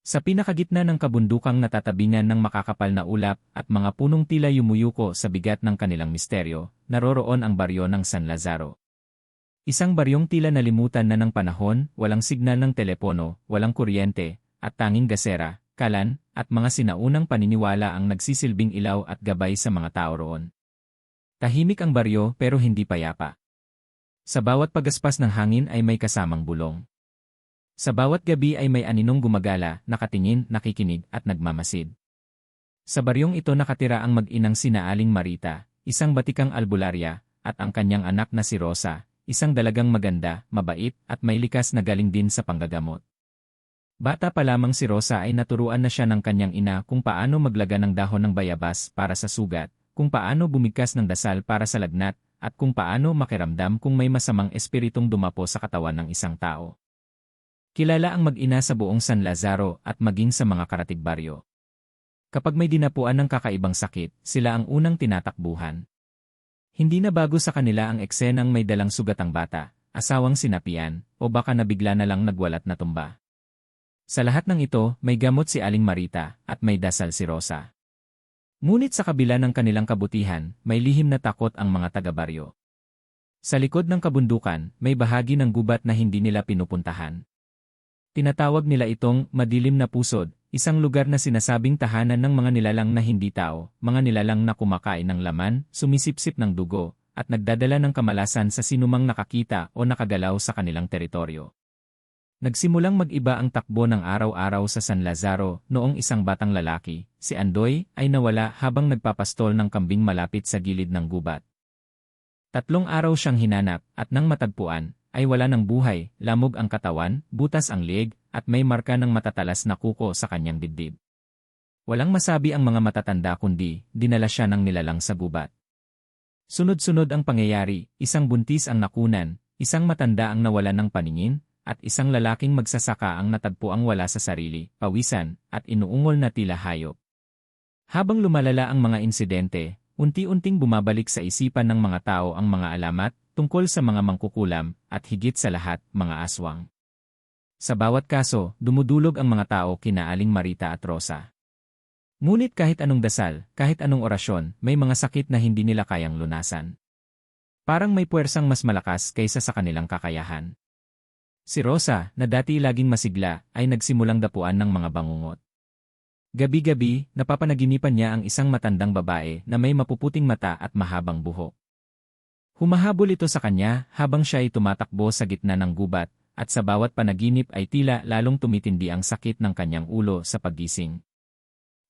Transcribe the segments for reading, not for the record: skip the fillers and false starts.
Sa pinakagitna ng kabundukang natatabingan ng makakapal na ulap at mga punong tila yumuyuko sa bigat ng kanilang misteryo, naroroon ang baryo ng San Lazaro. Isang baryong tila nalimutan na ng panahon, walang signal ng telepono, walang kuryente, at tanging gasera, kalan, at mga sinaunang paniniwala ang nagsisilbing ilaw at gabay sa mga tao roon. Tahimik ang baryo pero hindi payapa. Sa bawat pagaspas ng hangin ay may kasamang bulong. Sa bawat gabi ay may aninong gumagala, nakatingin, nakikinig, at nagmamasid. Sa baryong ito nakatira ang mag-inang sina Aling Marita, isang batikang albularya, at ang kanyang anak na si Rosa, isang dalagang maganda, mabait, at may likas na galing din sa panggagamot. Bata pa lamang si Rosa ay naturuan na siya ng kanyang ina kung paano maglaga ng dahon ng bayabas para sa sugat, kung paano bumigkas ng dasal para sa lagnat, at kung paano makiramdam kung may masamang espiritong dumapo sa katawan ng isang tao. Kilala ang mag-ina sa buong San Lazaro at maging sa mga karatig baryo. Kapag may dinapuan ng kakaibang sakit, sila ang unang tinatakbuhan. Hindi na bago sa kanila ang eksenang may dalang sugatang bata, asawang sinapian, o baka nabigla na lang nagwalat na tumba. Sa lahat ng ito, may gamot si Aling Marita at may dasal si Rosa. Ngunit sa kabila ng kanilang kabutihan, may lihim na takot ang mga taga-baryo. Sa likod ng kabundukan, may bahagi ng gubat na hindi nila pinupuntahan. Tinatawag nila itong madilim na pusod, isang lugar na sinasabing tahanan ng mga nilalang na hindi tao, mga nilalang na kumakain ng laman, sumisipsip ng dugo, at nagdadala ng kamalasan sa sinumang nakakita o nakagalaw sa kanilang teritoryo. Nagsimulang mag-iba ang takbo ng araw-araw sa San Lazaro noong isang batang lalaki, si Andoy, ay nawala habang nagpapastol ng kambing malapit sa gilid ng gubat. 3 araw siyang hinanap at nang matagpuan, ay wala ng buhay, lamog ang katawan, butas ang leeg, at may marka ng matatalas na kuko sa kanyang dibdib. Walang masabi ang mga matatanda kundi, dinala siya ng nilalang sa gubat. Sunod-sunod ang pangyayari, isang buntis ang nakunan, isang matanda ang nawalan ng paningin, at isang lalaking magsasaka ang natagpuang wala sa sarili, pawisan, at inuungol na tila hayop. Habang lumalala ang mga insidente, unti-unting bumabalik sa isipan ng mga tao ang mga alamat, tungkol sa mga mangkukulam, at higit sa lahat, mga aswang. Sa bawat kaso, dumudulog ang mga tao kina Aling Marita at Rosa. Ngunit kahit anong dasal, kahit anong orasyon, may mga sakit na hindi nila kayang lunasan. Parang may puwersang mas malakas kaysa sa kanilang kakayahan. Si Rosa, na dati laging masigla, ay nagsimulang dapuan ng mga bangungot. Gabi-gabi, napapanaginipan niya ang isang matandang babae na may mapuputing mata at mahabang buhok. Humahabol ito sa kanya habang siya ay tumatakbo sa gitna ng gubat, at sa bawat panaginip ay tila lalong tumitindi ang sakit ng kanyang ulo sa paggising.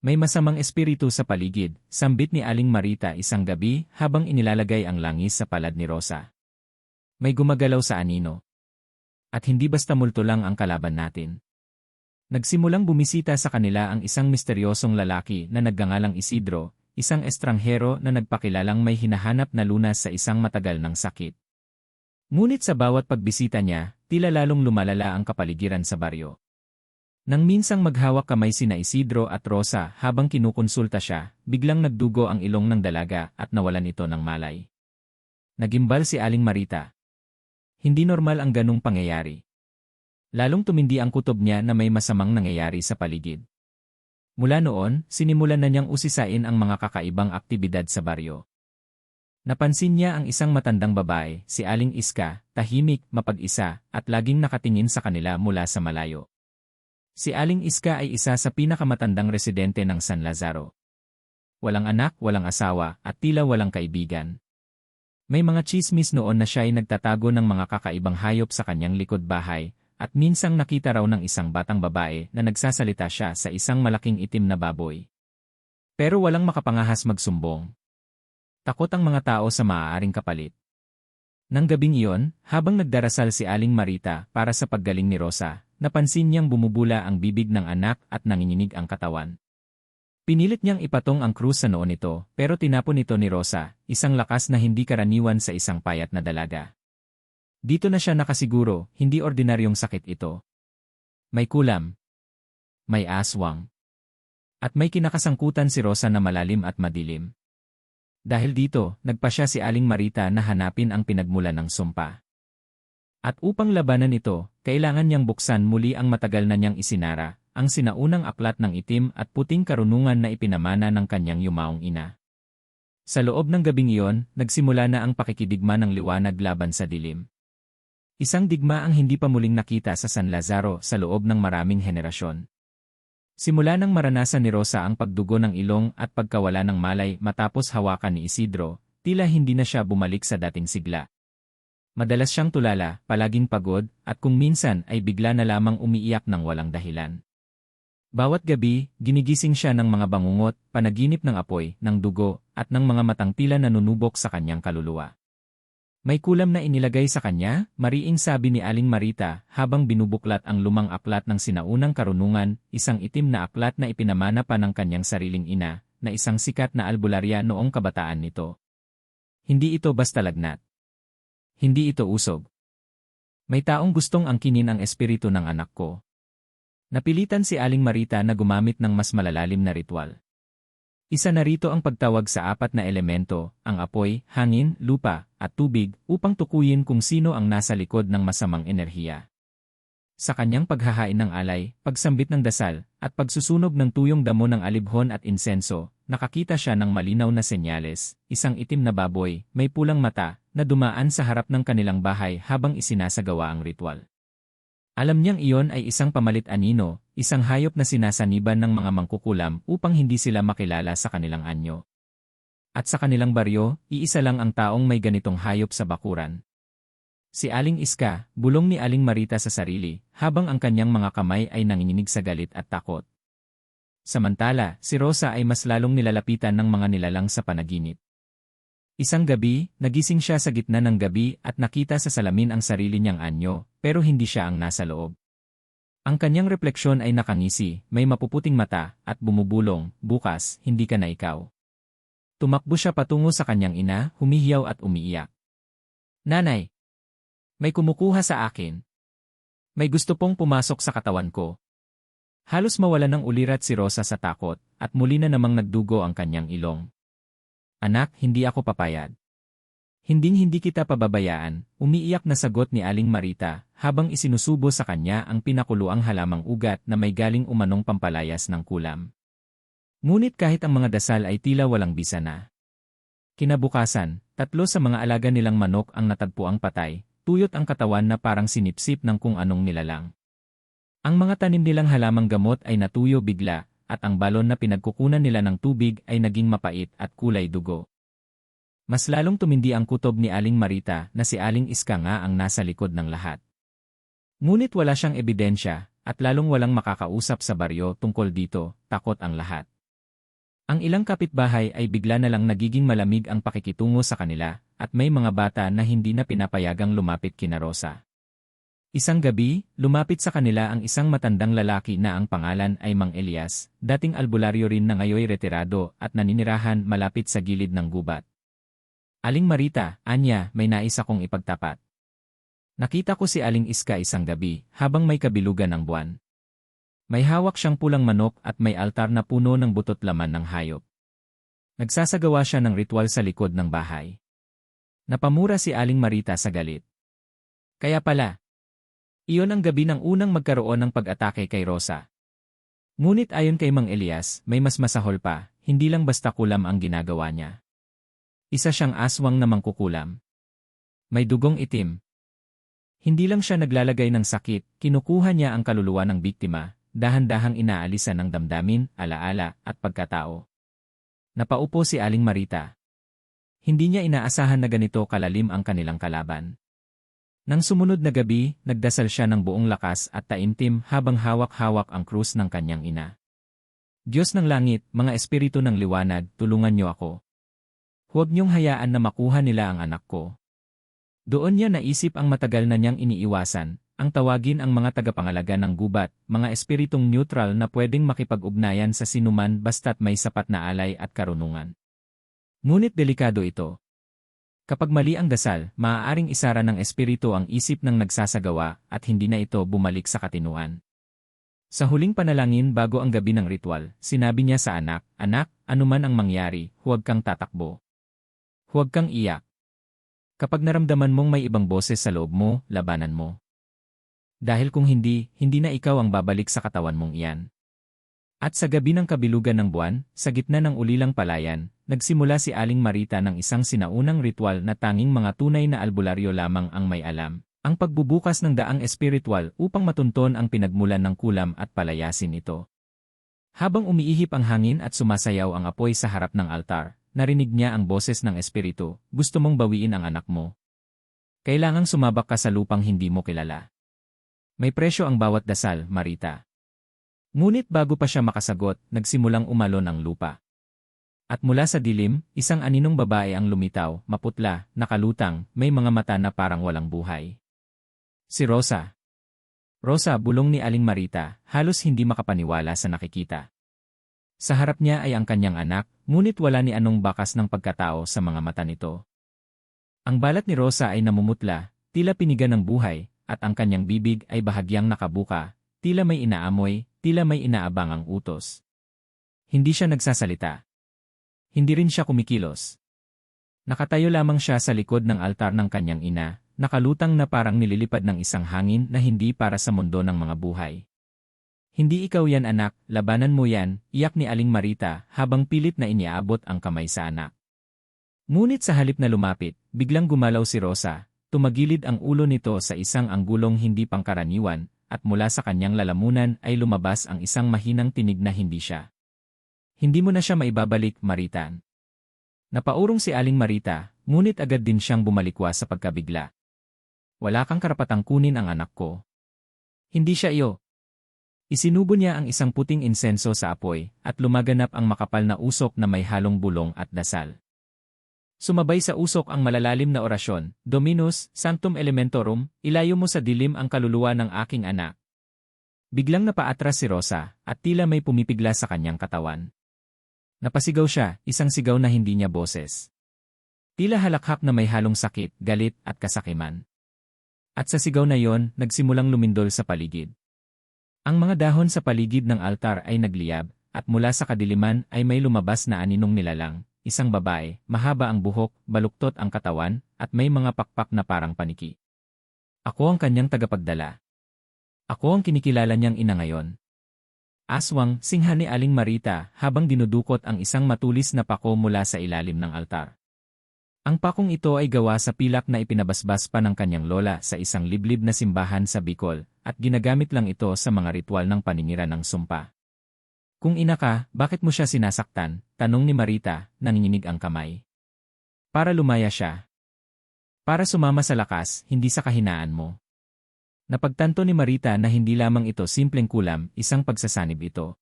May masamang espiritu sa paligid, sambit ni Aling Marita isang gabi habang inilalagay ang langis sa palad ni Rosa. May gumagalaw sa anino. At hindi basta multo lang ang kalaban natin. Nagsimulang bumisita sa kanila ang isang misteryosong lalaki na nagngangalang Isidro, isang estranghero na nagpakilalang may hinahanap na lunas sa isang matagal ng sakit. Ngunit sa bawat pagbisita niya, tila lalong lumalala ang kapaligiran sa baryo. Nang minsang maghawak kamay sina Isidro at Rosa habang kinukonsulta siya, biglang nagdugo ang ilong ng dalaga at nawalan ito ng malay. Nagimbal si Aling Marita. Hindi normal ang ganong pangyayari. Lalong tumindi ang kutob niya na may masamang nangyayari sa paligid. Mula noon, sinimulan na niyang usisain ang mga kakaibang aktibidad sa baryo. Napansin niya ang isang matandang babae, si Aling Iska, tahimik, mapag-isa, at laging nakatingin sa kanila mula sa malayo. Si Aling Iska ay isa sa pinakamatandang residente ng San Lazaro. Walang anak, walang asawa, at tila walang kaibigan. May mga tsismis noon na siya ay nagtatago ng mga kakaibang hayop sa kanyang likod bahay, at minsang nakita raw ng isang batang babae na nagsasalita siya sa isang malaking itim na baboy. Pero walang makapangahas magsumbong. Takot ang mga tao sa maaaring kapalit. Nang gabing iyon, habang nagdarasal si Aling Marita para sa paggaling ni Rosa, napansin niyang bumubula ang bibig ng anak at nanginginig ang katawan. Pinilit niyang ipatong ang krus sa noo nito, pero tinapon ito ni Rosa, isang lakas na hindi karaniwan sa isang payat na dalaga. Dito na siya nakasiguro, hindi ordinaryong sakit ito. May kulam. May aswang. At may kinakasangkutan si Rosa na malalim at madilim. Dahil dito, nagpa siya si Aling Marita na hanapin ang pinagmulan ng sumpa. At upang labanan ito, kailangan niyang buksan muli ang matagal na niyang isinara, ang sinaunang aklat ng itim at puting karunungan na ipinamana ng kanyang yumaong ina. Sa loob ng gabing iyon, nagsimula na ang pakikidigma ng liwanag laban sa dilim. Isang digma ang hindi pa muling nakita sa San Lazaro sa loob ng maraming henerasyon. Simula nang maranasan ni Rosa ang pagdugo ng ilong at pagkawala ng malay matapos hawakan ni Isidro, tila hindi na siya bumalik sa dating sigla. Madalas siyang tulala, palaging pagod, at kung minsan ay bigla na lamang umiiyak ng walang dahilan. Bawat gabi, ginigising siya ng mga bangungot, panaginip ng apoy, ng dugo, at ng mga matang tila nanunubok sa kanyang kaluluwa. May kulam na inilagay sa kanya, mariing sabi ni Aling Marita habang binubuklat ang lumang aklat ng sinaunang karunungan, isang itim na aklat na ipinamana pa ng kanyang sariling ina, na isang sikat na albularya noong kabataan nito. Hindi ito basta lagnat. Hindi ito usog. May taong gustong angkinin ang espiritu ng anak ko. Napilitan si Aling Marita na gumamit ng mas malalalim na ritual. Isa na rito ang pagtawag sa apat na elemento, ang apoy, hangin, lupa, at tubig, upang tukuyin kung sino ang nasa likod ng masamang enerhiya. Sa kanyang paghahain ng alay, pagsambit ng dasal, at pagsusunog ng tuyong damo ng alibhon at insenso, nakakita siya ng malinaw na senyales, isang itim na baboy, may pulang mata, na dumaan sa harap ng kanilang bahay habang isinasagawa ang ritual. Alam niyang iyon ay isang pamalit anino, isang hayop na sinasaniban ng mga mangkukulam upang hindi sila makilala sa kanilang anyo. At sa kanilang baryo, iisa lang ang taong may ganitong hayop sa bakuran. Si Aling Iska, bulong ni Aling Marita sa sarili, habang ang kanyang mga kamay ay nanginginig sa galit at takot. Samantala, si Rosa ay mas lalong nilalapitan ng mga nilalang sa panaginip. Isang gabi, nagising siya sa gitna ng gabi at nakita sa salamin ang sarili niyang anyo, pero hindi siya ang nasa loob. Ang kanyang refleksyon ay nakangisi, may mapuputing mata, at bumubulong, bukas, hindi ka na ikaw. Tumakbo siya patungo sa kanyang ina, humihiyaw at umiiyak. Nanay! May kumukuha sa akin. May gusto pong pumasok sa katawan ko. Halos mawalan ng ulirat si Rosa sa takot, at muli na namang nagdugo ang kanyang ilong. Anak, hindi ako papayag. Hinding-hindi kita pababayaan, umiiyak na sagot ni Aling Marita, habang isinusubo sa kanya ang pinakuluang halamang ugat na may galing umanong pampalayas ng kulam. Ngunit kahit ang mga dasal ay tila walang bisa na. Kinabukasan, 3 sa mga alaga nilang manok ang natagpuang patay, tuyot ang katawan na parang sinipsip ng kung anong nilalang. Ang mga tanim nilang halamang gamot ay natuyo bigla, at ang balon na pinagkukunan nila ng tubig ay naging mapait at kulay dugo. Mas lalong tumindi ang kutob ni Aling Marita na si Aling Iska nga ang nasa likod ng lahat. Ngunit wala siyang ebidensya, at lalong walang makakausap sa baryo tungkol dito, takot ang lahat. Ang ilang kapitbahay ay bigla na lang nagiging malamig ang pakikitungo sa kanila, at may mga bata na hindi na pinapayagang lumapit kina Rosa. Isang gabi, lumapit sa kanila ang isang matandang lalaki na ang pangalan ay Mang Elias, dating albularyo rin na ngayoy retirado at naninirahan malapit sa gilid ng gubat. Aling Marita, anya, may nais akong ipagtapat. Nakita ko si Aling Iska isang gabi, habang may kabilugan ng buwan. May hawak siyang pulang manok at may altar na puno ng butot laman ng hayop. Nagsasagawa siya ng ritual sa likod ng bahay. Napamura si Aling Marita sa galit. Kaya pala, iyon ang gabi ng unang magkaroon ng pag-atake kay Rosa. Ngunit ayon kay Mang Elias, may mas masahol pa, hindi lang basta kulam ang ginagawa niya. Isa siyang aswang na mangkukulam. May dugong itim. Hindi lang siya naglalagay ng sakit, kinukuha niya ang kaluluwa ng biktima, dahan-dahang inaalisan ng damdamin, alaala, at pagkatao. Napaupo si Aling Marita. Hindi niya inaasahan na ganito kalalim ang kanilang kalaban. Nang sumunod na gabi, nagdasal siya ng buong lakas at taimtim habang hawak-hawak ang krus ng kanyang ina. Diyos ng langit, mga espiritu ng liwanag, tulungan niyo ako. Huwag niyong hayaan na makuha nila ang anak ko. Doon niya naisip ang matagal na niyang iniiwasan, ang tawagin ang mga tagapangalaga ng gubat, mga espiritong neutral na pwedeng makipag-ugnayan sa sinuman basta't may sapat na alay at karunungan. Ngunit delikado ito. Kapag mali ang dasal, maaaring isara ng espiritu ang isip ng nagsasagawa at hindi na ito bumalik sa katinuan. Sa huling panalangin bago ang gabi ng ritual, sinabi niya sa anak, "Anak, anuman ang mangyari, huwag kang tatakbo. Huwag kang iyak. Kapag naramdaman mong may ibang boses sa loob mo, labanan mo." Dahil kung hindi, hindi na ikaw ang babalik sa katawan mong iyan. At sa gabi ng kabilugan ng buwan, sa gitna ng ulilang palayan, nagsimula si Aling Marita ng isang sinaunang ritual na tanging mga tunay na albularyo lamang ang may alam. Ang pagbubukas ng daang espiritual upang matunton ang pinagmulan ng kulam at palayasin ito. Habang umiihip ang hangin at sumasayaw ang apoy sa harap ng altar, narinig niya ang boses ng espiritu, gusto mong bawiin ang anak mo. Kailangang sumabak ka sa lupang hindi mo kilala. May presyo ang bawat dasal, Marita. Ngunit bago pa siya makasagot, nagsimulang umalon ang lupa. At mula sa dilim, isang aninong babae ang lumitaw, maputla, nakalutang, may mga mata na parang walang buhay. Si Rosa. Rosa, bulong ni Aling Marita, halos hindi makapaniwala sa nakikita. Sa harap niya ay ang kanyang anak, ngunit wala ni anong bakas ng pagkatao sa mga mata nito. Ang balat ni Rosa ay namumutla, tila piniga ng buhay, at ang kanyang bibig ay bahagyang nakabuka, tila may inaamoy, tila may inaabangang utos. Hindi siya nagsasalita. Hindi rin siya kumikilos. Nakatayo lamang siya sa likod ng altar ng kanyang ina, nakalutang na parang nililipad ng isang hangin na hindi para sa mundo ng mga buhay. Hindi ikaw yan anak, labanan mo yan, iyak ni Aling Marita habang pilit na iniaabot ang kamay sa anak. Ngunit sa halip na lumapit, biglang gumalaw si Rosa, tumagilid ang ulo nito sa isang anggulong hindi pangkaraniwan, at mula sa kanyang lalamunan ay lumabas ang isang mahinang tinig na hindi siya. Hindi mo na siya maibabalik, Marita. Napaurong si Aling Marita, ngunit agad din siyang bumalikwa sa pagkabigla. Wala kang karapatang kunin ang anak ko. Hindi siya iyo. Isinubo niya ang isang puting insenso sa apoy, at lumaganap ang makapal na usok na may halong bulong at dasal. Sumabay sa usok ang malalalim na orasyon, Dominus, Sanctum Elementorum, ilayo mo sa dilim ang kaluluwa ng aking anak. Biglang napaatras si Rosa, at tila may pumipigla sa kanyang katawan. Napasigaw siya, isang sigaw na hindi niya boses. Tila halakhak na may halong sakit, galit, at kasakiman. At sa sigaw na yon, nagsimulang lumindol sa paligid. Ang mga dahon sa paligid ng altar ay nagliyab, at mula sa kadiliman ay may lumabas na aninong nilalang, isang babae, mahaba ang buhok, baluktot ang katawan, at may mga pakpak na parang paniki. Ako ang kanyang tagapagdala. Ako ang kinikilala niyang ina ngayon. Aswang, singha ni Aling Marita habang dinudukot ang isang matulis na pako mula sa ilalim ng altar. Ang pakong ito ay gawa sa pilak na ipinabasbas pa ng kanyang lola sa isang liblib na simbahan sa Bicol, at ginagamit lang ito sa mga ritual ng paninira ng sumpa. Kung ina ka, bakit mo siya sinasaktan? Tanong ni Marita, nanginginig ang kamay. Para lumaya siya. Para sumama sa lakas, hindi sa kahinaan mo. Napagtanto ni Marita na hindi lamang ito simpleng kulam, isang pagsasanib ito.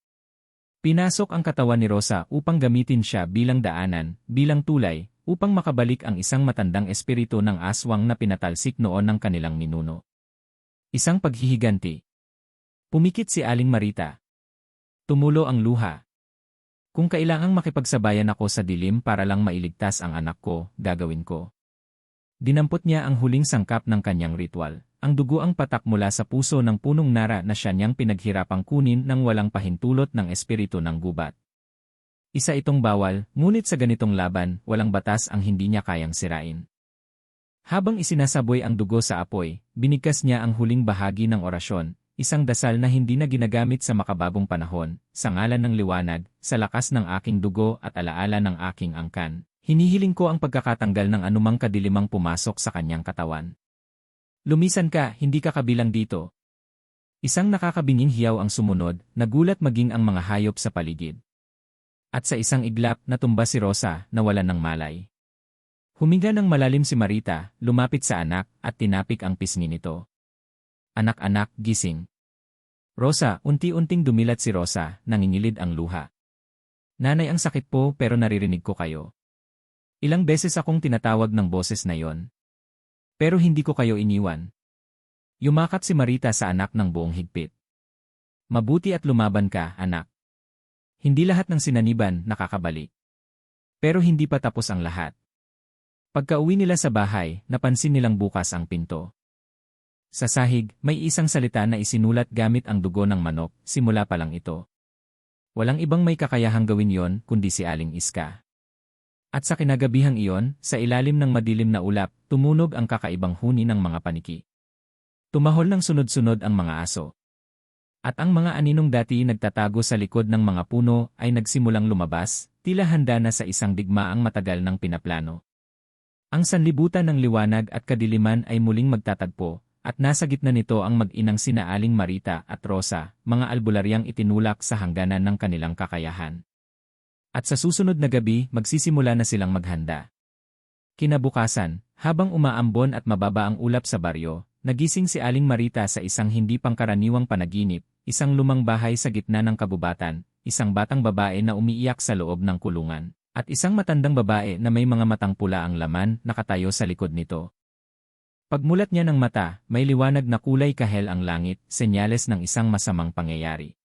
Pinasok ang katawan ni Rosa upang gamitin siya bilang daanan, bilang tulay, upang makabalik ang isang matandang espiritu ng aswang na pinatalsik noon ng kanilang ninuno. Isang paghihiganti. Pumikit si Aling Marita. Tumulo ang luha. Kung kailangang makipagsabayan ako sa dilim para lang mailigtas ang anak ko, gagawin ko. Dinampot niya ang huling sangkap ng kanyang ritual, ang dugo ang patak mula sa puso ng punong nara na siya niyang pinaghirapang kunin nang walang pahintulot ng espiritu ng gubat. Isa itong bawal, ngunit sa ganitong laban, walang batas ang hindi niya kayang sirain. Habang isinasaboy ang dugo sa apoy, binigkas niya ang huling bahagi ng orasyon, isang dasal na hindi na ginagamit sa makabagong panahon, sa ngalan ng liwanag, sa lakas ng aking dugo at alaala ng aking angkan. Hinihiling ko ang pagkakatanggal ng anumang kadilimang pumasok sa kanyang katawan. Lumisan ka, hindi ka kabilang dito. Isang nakakabinging hiyaw ang sumunod, nagulat maging ang mga hayop sa paligid. At sa isang iglap, natumba si Rosa, nawalan ng malay. Huminga ng malalim si Marita, lumapit sa anak, at tinapik ang pisngi nito. Anak-anak, gising. Rosa, unti-unting dumilat si Rosa, nangingilid ang luha. Nanay, ang sakit po pero naririnig ko kayo. Ilang beses akong tinatawag ng boses na yon. Pero hindi ko kayo iniwan. Yumakap si Marita sa anak ng buong higpit. Mabuti at lumaban ka, anak. Hindi lahat ng sinaniban nakakabalik. Pero hindi pa tapos ang lahat. Pagka-uwi nila sa bahay, napansin nilang bukas ang pinto. Sa sahig, may isang salita na isinulat gamit ang dugo ng manok, simula pa lang ito. Walang ibang may kakayahang gawin yon kundi si Aling Iska. At sa kinagabihang iyon, sa ilalim ng madilim na ulap, tumunog ang kakaibang huni ng mga paniki. Tumahol ng sunod-sunod ang mga aso. At ang mga aninong dati nagtatago sa likod ng mga puno ay nagsimulang lumabas, tila handa na sa isang digmaang matagal ng pinaplano. Ang sanlibutan ng liwanag at kadiliman ay muling magtatagpo, at nasa gitna nito ang mag-inang sina Aling Marita at Rosa, mga albularyang itinulak sa hangganan ng kanilang kakayahan. At sa susunod na gabi, magsisimula na silang maghanda. Kinabukasan, habang umaambon at mababa ang ulap sa baryo, nagising si Aling Marita sa isang hindi pangkaraniwang panaginip, isang lumang bahay sa gitna ng kabubatan, isang batang babae na umiiyak sa loob ng kulungan, at isang matandang babae na may mga matang pula ang laman nakatayo sa likod nito. Pagmulat niya ng mata, may liwanag na kulay kahel ang langit, senyales ng isang masamang pangyayari.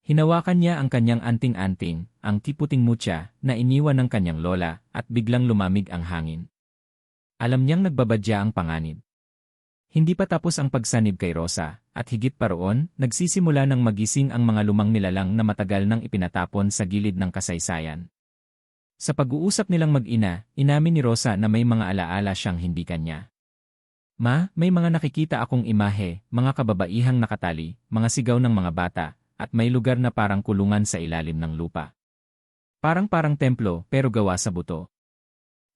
Hinawakan niya ang kanyang anting-anting, ang kiputing mutya, na iniwan ng kanyang lola, at biglang lumamig ang hangin. Alam niyang nagbabadya ang panganib. Hindi pa tapos ang pagsanib kay Rosa, at higit pa roon, nagsisimula ng magising ang mga lumang nilalang na matagal nang ipinatapon sa gilid ng kasaysayan. Sa pag-uusap nilang mag-ina, inamin ni Rosa na may mga alaala siyang hindi kanya. Ma, may mga nakikita akong imahe, mga kababaihang nakatali, mga sigaw ng mga bata, at may lugar na parang kulungan sa ilalim ng lupa. Parang templo, pero gawa sa buto.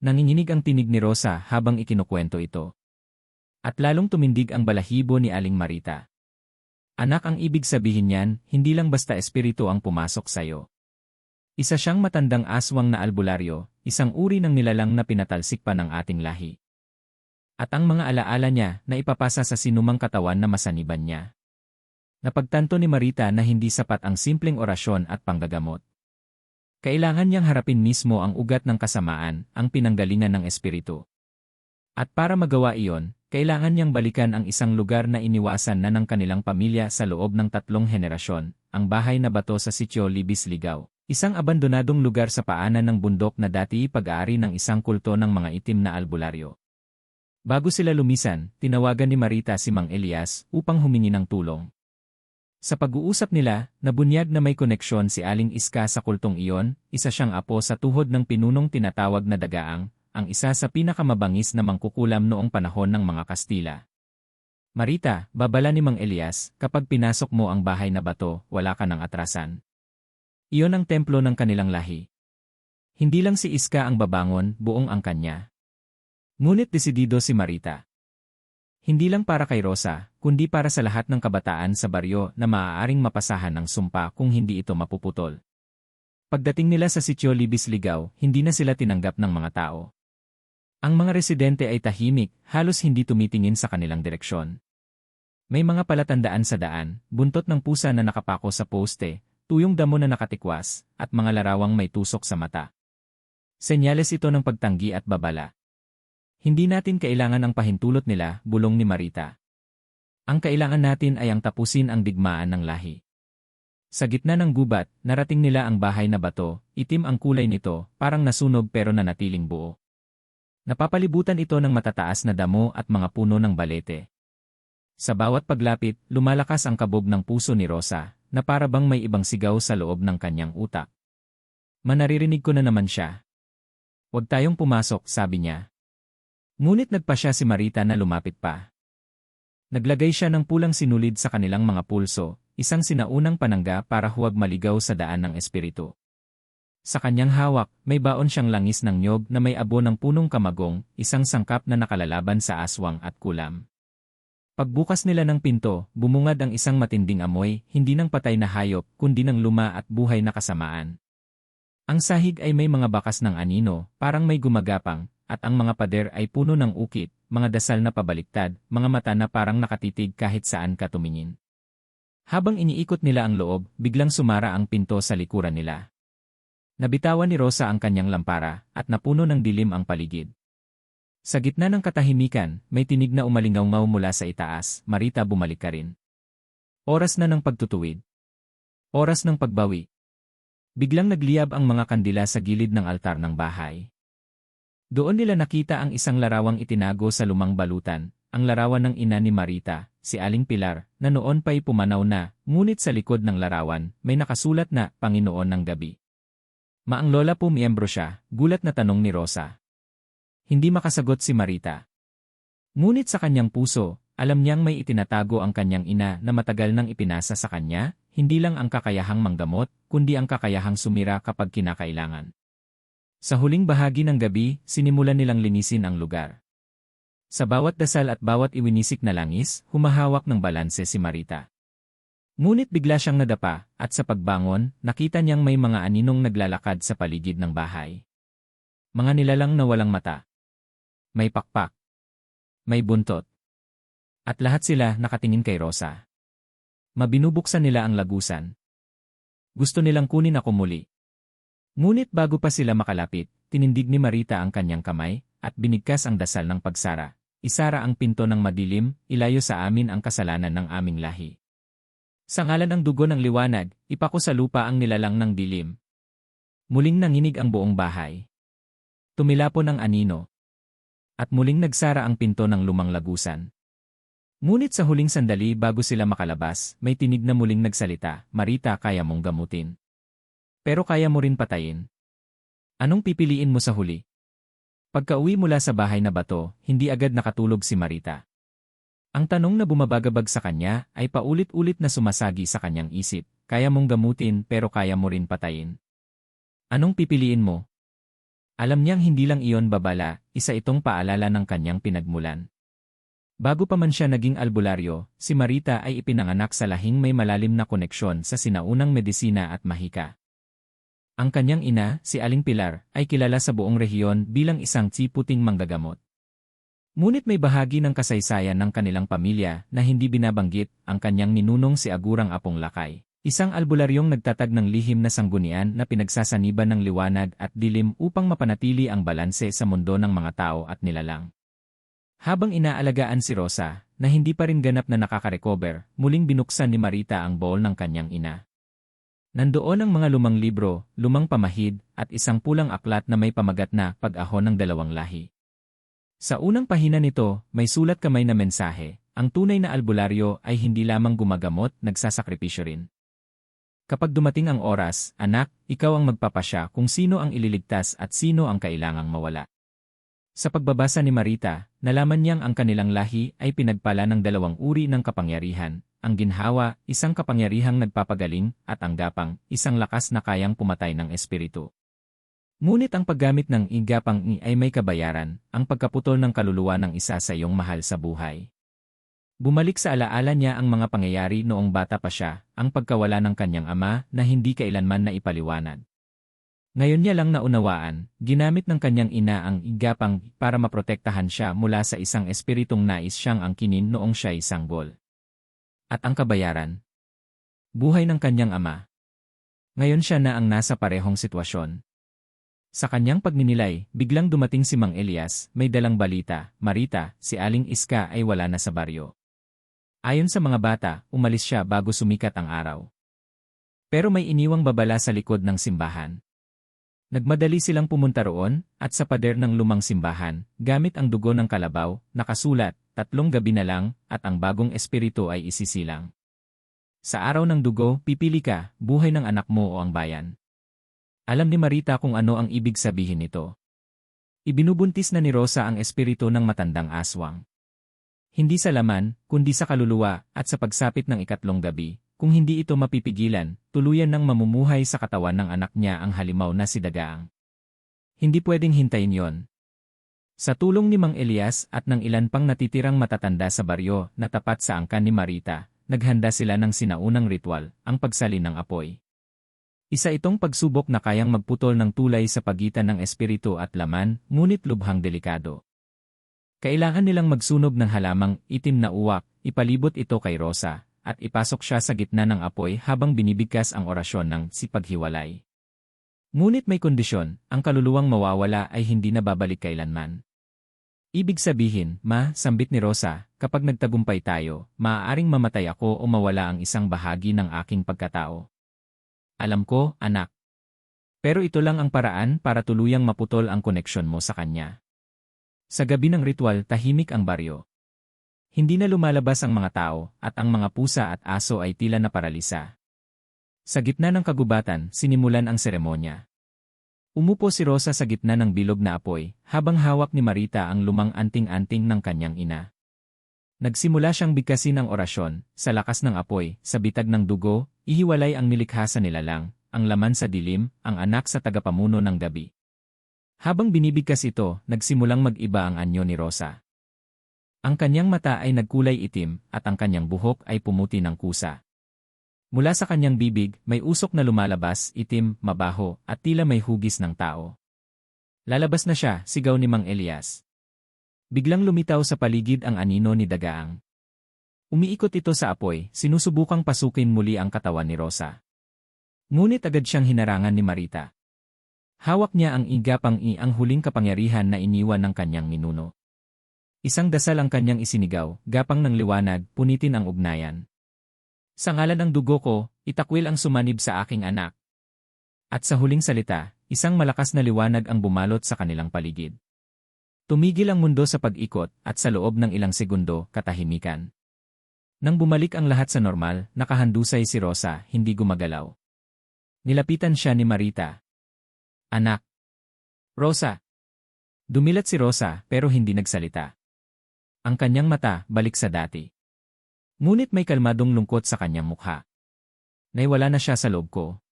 Nanginginig ang tinig ni Rosa habang ikinukwento ito. At lalong tumindig ang balahibo ni Aling Marita. Anak, ang ibig sabihin niyan, hindi lang basta espiritu ang pumasok sa'yo. Isa siyang matandang aswang na albularyo, isang uri ng nilalang na pinatalsik pa ng ating lahi. At ang mga alaala niya na ipapasa sa sinumang katawan na masaniban niya. Napagtanto ni Marita na hindi sapat ang simpleng orasyon at panggagamot. Kailangan niyang harapin mismo ang ugat ng kasamaan, ang pinanggalingan ng espiritu. At para magawa iyon, kailangan niyang balikan ang isang lugar na iniwasan na ng kanilang pamilya sa loob ng 3 henerasyon, ang bahay na bato sa Sitio Libis Ligaw, isang abandonadong lugar sa paanan ng bundok na dati pag-aari ng isang kulto ng mga itim na albularyo. Bago sila lumisan, tinawagan ni Marita si Mang Elias upang humingi ng tulong. Sa pag-uusap nila, nabunyag na may koneksyon si Aling Iska sa kultong iyon, isa siyang apo sa tuhod ng pinunong tinatawag na Dagaang, ang isa sa pinakamabangis na mangkukulam noong panahon ng mga Kastila. Marita, babala ni Mang Elias, kapag pinasok mo ang bahay na bato, wala ka ng atrasan. Iyon ang templo ng kanilang lahi. Hindi lang si Iska ang babangon, buong ang kanya. Ngunit desidido si Marita. Hindi lang para kay Rosa, kundi para sa lahat ng kabataan sa baryo na maaaring mapasahan ng sumpa kung hindi ito mapuputol. Pagdating nila sa Sitio Libis Ligaw, hindi na sila tinanggap ng mga tao. Ang mga residente ay tahimik, halos hindi tumitingin sa kanilang direksyon. May mga palatandaan sa daan, buntot ng pusa na nakapako sa poste, tuyong damo na nakatikwas, at mga larawang may tusok sa mata. Senyales ito ng pagtanggi at babala. Hindi natin kailangan ang pahintulot nila, bulong ni Marita. Ang kailangan natin ay ang tapusin ang digmaan ng lahi. Sa gitna ng gubat, narating nila ang bahay na bato, itim ang kulay nito, parang nasunog pero nanatiling buo. Napapalibutan ito ng matataas na damo at mga puno ng balete. Sa bawat paglapit, lumalakas ang kabog ng puso ni Rosa, na para bang may ibang sigaw sa loob ng kanyang utak. Manaririnig ko na naman siya. Huwag tayong pumasok, sabi niya. Ngunit nagpa siya si Marita na lumapit pa. Naglagay siya ng pulang sinulid sa kanilang mga pulso, isang sinaunang panangga para huwag maligaw sa daan ng espiritu. Sa kanyang hawak, may baon siyang langis ng nyog na may abo ng punong kamagong, isang sangkap na nakalalaban sa aswang at kulam. Pagbukas nila ng pinto, bumungad ang isang matinding amoy, hindi ng patay na hayop, kundi ng luma at buhay na kasamaan. Ang sahig ay may mga bakas ng anino, parang may gumagapang, at ang mga pader ay puno ng ukit, mga dasal na pabaliktad, mga mata na parang nakatitig kahit saan ka tumingin. Habang iniikot nila ang loob, biglang sumara ang pinto sa likuran nila. Nabitawan ni Rosa ang kanyang lampara, at napuno ng dilim ang paligid. Sa gitna ng katahimikan, may tinig na umalingaw-ngaw mula sa itaas, Marita, bumalik ka rin. Oras na ng pagtutuwid. Oras ng pagbawi. Biglang nagliyab ang mga kandila sa gilid ng altar ng bahay. Doon nila nakita ang isang larawang itinago sa lumang balutan, ang larawan ng ina ni Marita, si Aling Pilar, na noon pa'y pumanaw na, ngunit sa likod ng larawan, may nakasulat na, Panginoon ng Gabi. Maang lola po, miyembro siya, gulat na tanong ni Rosa. Hindi makasagot si Marita. Ngunit sa kanyang puso, alam niyang may itinatago ang kanyang ina na matagal nang ipinasa sa kanya, hindi lang ang kakayahang manggamot, kundi ang kakayahang sumira kapag kinakailangan. Sa huling bahagi ng gabi, sinimulan nilang linisin ang lugar. Sa bawat dasal at bawat iwinisik na langis, humahawak ng balanse si Marita. Ngunit bigla siyang nadapa, at sa pagbangon, nakita niyang may mga aninong naglalakad sa paligid ng bahay. Mga nilalang na walang mata. May pakpak. May buntot. At lahat sila nakatingin kay Rosa. Mabinubuksan nila ang lagusan. Gusto nilang kunin ako muli. Ngunit bago pa sila makalapit, tinindig ni Marita ang kanyang kamay, at binigkas ang dasal ng pagsara. Isara ang pinto ng madilim, ilayo sa amin ang kasalanan ng aming lahi. Sa ngalan ng dugo ng liwanag, ipako sa lupa ang nilalang ng dilim. Muling nanginig ang buong bahay. Tumilapon ang anino. At muling nagsara ang pinto ng lumang lagusan. Ngunit sa huling sandali bago sila makalabas, may tinig na muling nagsalita, Marita, kaya mong gamutin. Pero kaya mo rin patayin. Anong pipiliin mo sa huli? Pagka-uwi mula sa bahay na bato, hindi agad nakatulog si Marita. Ang tanong na bumabagabag sa kanya ay paulit-ulit na sumasagi sa kanyang isip, kaya mong gamutin pero kaya mo rin patayin. Anong pipiliin mo? Alam niyang hindi lang iyon babala, isa itong paalala ng kanyang pinagmulan. Bago pa man siya naging albularyo, si Marita ay ipinanganak sa lahing may malalim na koneksyon sa sinaunang medisina at mahika. Ang kanyang ina, si Aling Pilar, ay kilala sa buong rehiyon bilang isang tsiputing manggagamot. Ngunit may bahagi ng kasaysayan ng kanilang pamilya na hindi binabanggit, ang kanyang ninunong si Agurang Apong Lakay. Isang albularyong nagtatag ng lihim na sanggunian na pinagsasaniban ng liwanag at dilim upang mapanatili ang balanse sa mundo ng mga tao at nilalang. Habang inaalagaan si Rosa, na hindi pa rin ganap na nakaka-recover, muling binuksan ni Marita ang bowl ng kanyang ina. Nandoon ang mga lumang libro, lumang pamahid, at isang pulang aklat na may pamagat na pag-ahon ng dalawang lahi. Sa unang pahina nito, may sulat kamay na mensahe, ang tunay na albularyo ay hindi lamang gumagamot, nagsasakripisyo rin. Kapag dumating ang oras, anak, ikaw ang magpapasya kung sino ang ililigtas at sino ang kailangang mawala. Sa pagbabasa ni Marita, nalaman niyang ang kanilang lahi ay pinagpala ng dalawang uri ng kapangyarihan, ang ginhawa, isang kapangyarihang nagpapagaling, at ang gapang, isang lakas na kayang pumatay ng espiritu. Ngunit ang paggamit ng igapang ay may kabayaran, ang pagkaputol ng kaluluwa ng isa sa iyong mahal sa buhay. Bumalik sa alaala niya ang mga pangyayari noong bata pa siya, ang pagkawala ng kanyang ama na hindi kailanman na ipaliwanag. Ngayon niya lang naunawaan, ginamit ng kanyang ina ang igapang para maprotektahan siya mula sa isang espiritong nais siyang angkinin noong siya'y sanggol. At ang kabayaran? Buhay ng kanyang ama. Ngayon siya na ang nasa parehong sitwasyon. Sa kanyang pagninilay, biglang dumating si Mang Elias, may dalang balita, Marita, si Aling Iska ay wala na sa baryo. Ayon sa mga bata, umalis siya bago sumikat ang araw. Pero may iniwang babala sa likod ng simbahan. Nagmadali silang pumunta roon, at sa pader ng lumang simbahan, gamit ang dugo ng kalabaw, nakasulat, 3 gabi na lang, at ang bagong espiritu ay isisilang. Sa araw ng dugo, pipili ka, buhay ng anak mo o ang bayan. Alam ni Marita kung ano ang ibig sabihin nito. Ibinubuntis na ni Rosa ang espiritu ng matandang aswang. Hindi sa laman, kundi sa kaluluwa, at sa pagsapit ng 3 gabi, kung hindi ito mapipigilan, tuluyan nang mamumuhay sa katawan ng anak niya ang halimaw na si Dagaang. Hindi pwedeng hintayin yon. Sa tulong ni Mang Elias at ng ilan pang natitirang matatanda sa baryo na tapat sa angkan ni Marita, naghanda sila ng sinaunang ritual, ang pagsalin ng apoy. Isa itong pagsubok na kayang magputol ng tulay sa pagitan ng espiritu at laman, ngunit lubhang delikado. Kailangan nilang magsunog ng halamang itim na uwak, ipalibot ito kay Rosa, at ipasok siya sa gitna ng apoy habang binibigkas ang orasyon ng sipaghiwalay. Ngunit may kondisyon, ang kaluluwang mawawala ay hindi na babalik kailanman. Ibig sabihin, sambit ni Rosa, kapag nagtagumpay tayo, maaaring mamatay ako o mawala ang isang bahagi ng aking pagkatao. Alam ko, anak. Pero ito lang ang paraan para tuluyang maputol ang koneksyon mo sa kanya. Sa gabi ng ritual, tahimik ang baryo. Hindi na lumalabas ang mga tao, at ang mga pusa at aso ay tila na paralisa. Sa gitna ng kagubatan, sinimulan ang seremonya. Umupo si Rosa sa gitna ng bilog na apoy, habang hawak ni Marita ang lumang anting-anting ng kanyang ina. Nagsimula siyang bigkasin ang orasyon, sa lakas ng apoy, sa bitag ng dugo, ihiwalay ang nilikha sa nilalang, ang laman sa dilim, ang anak sa tagapamuno ng gabi. Habang binibigkas ito, nagsimulang mag-iba ang anyo ni Rosa. Ang kanyang mata ay nagkulay itim, at ang kanyang buhok ay pumuti ng kusa. Mula sa kanyang bibig, may usok na lumalabas, itim, mabaho, at tila may hugis ng tao. Lalabas na siya, sigaw ni Mang Elias. Biglang lumitaw sa paligid ang anino ni Dagaang. Umiikot ito sa apoy, sinusubukang pasukin muli ang katawan ni Rosa. Ngunit agad siyang hinarangan ni Marita. Hawak niya ang igapang-i ang huling kapangyarihan na iniwan ng kanyang ninuno. Isang dasal ang kanyang isinigaw, gapang ng liwanag, punitin ang ugnayan. Sa ngalan ng dugo ko, itakwil ang sumanib sa aking anak. At sa huling salita, isang malakas na liwanag ang bumalot sa kanilang paligid. Tumigil ang mundo sa pag-ikot at sa loob ng ilang segundo, katahimikan. Nang bumalik ang lahat sa normal, nakahandusay si Rosa, hindi gumagalaw. Nilapitan siya ni Marita. Anak. Rosa. Dumilat si Rosa pero hindi nagsalita. Ang kanyang mata balik sa dati. Ngunit may kalmadong lungkot sa kanyang mukha. Naiwala na siya sa loob ko.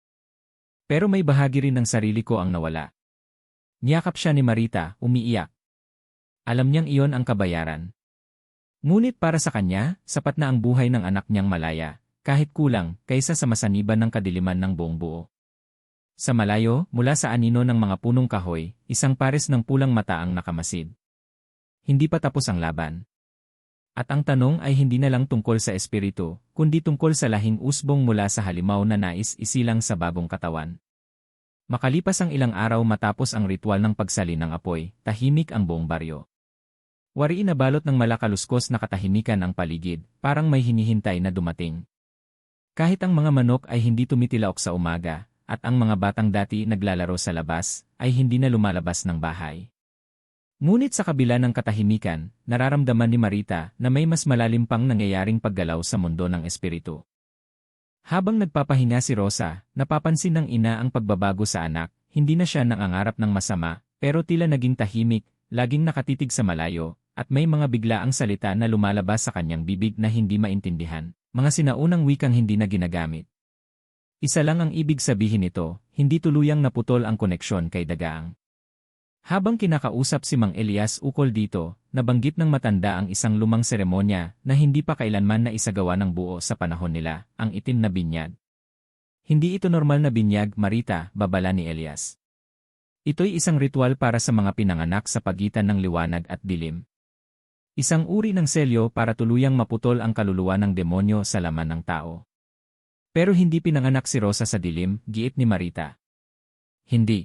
Pero may bahagi rin ng sarili ko ang nawala. Niyakap siya ni Marita, umiiyak. Alam niyang iyon ang kabayaran. Ngunit para sa kanya, sapat na ang buhay ng anak niyang malaya, kahit kulang, kaysa sa masaniban ng kadiliman ng buong buo. Sa malayo, mula sa anino ng mga punong kahoy, isang pares ng pulang mata ang nakamasid. Hindi pa tapos ang laban. At ang tanong ay hindi na lang tungkol sa espiritu, kundi tungkol sa lahing usbong mula sa halimaw na nais isilang sa bagong katawan. Makalipas ang ilang araw matapos ang ritual ng pagsali ng apoy, tahimik ang buong baryo. Wari na balot ng malakaluskos na katahimikan ang paligid, parang may hinihintay na dumating. Kahit ang mga manok ay hindi tumitilaok sa umaga, at ang mga batang dati naglalaro sa labas, ay hindi na lumalabas ng bahay. Ngunit sa kabila ng katahimikan, nararamdaman ni Marita na may mas malalim pang nangyayaring paggalaw sa mundo ng espiritu. Habang nagpapahinga si Rosa, napapansin ng ina ang pagbabago sa anak, hindi na siya nangangarap ng masama, pero tila naging tahimik, laging nakatitig sa malayo, at may mga biglaang salita na lumalabas sa kanyang bibig na hindi maintindihan, mga sinaunang wikang hindi na ginagamit. Isa lang ang ibig sabihin nito, hindi tuluyang naputol ang koneksyon kay Dagaang. Habang kinakausap si Mang Elias ukol dito, nabanggit ng matanda ang isang lumang seremonya na hindi pa kailanman na isagawa ng buo sa panahon nila, ang itim na binyag. Hindi ito normal na binyag, Marita, babala ni Elias. Ito'y isang ritual para sa mga pinanganak sa pagitan ng liwanag at dilim. Isang uri ng selyo para tuluyang maputol ang kaluluwa ng demonyo sa laman ng tao. Pero hindi pinanganak si Rosa sa dilim, giit ni Marita. Hindi.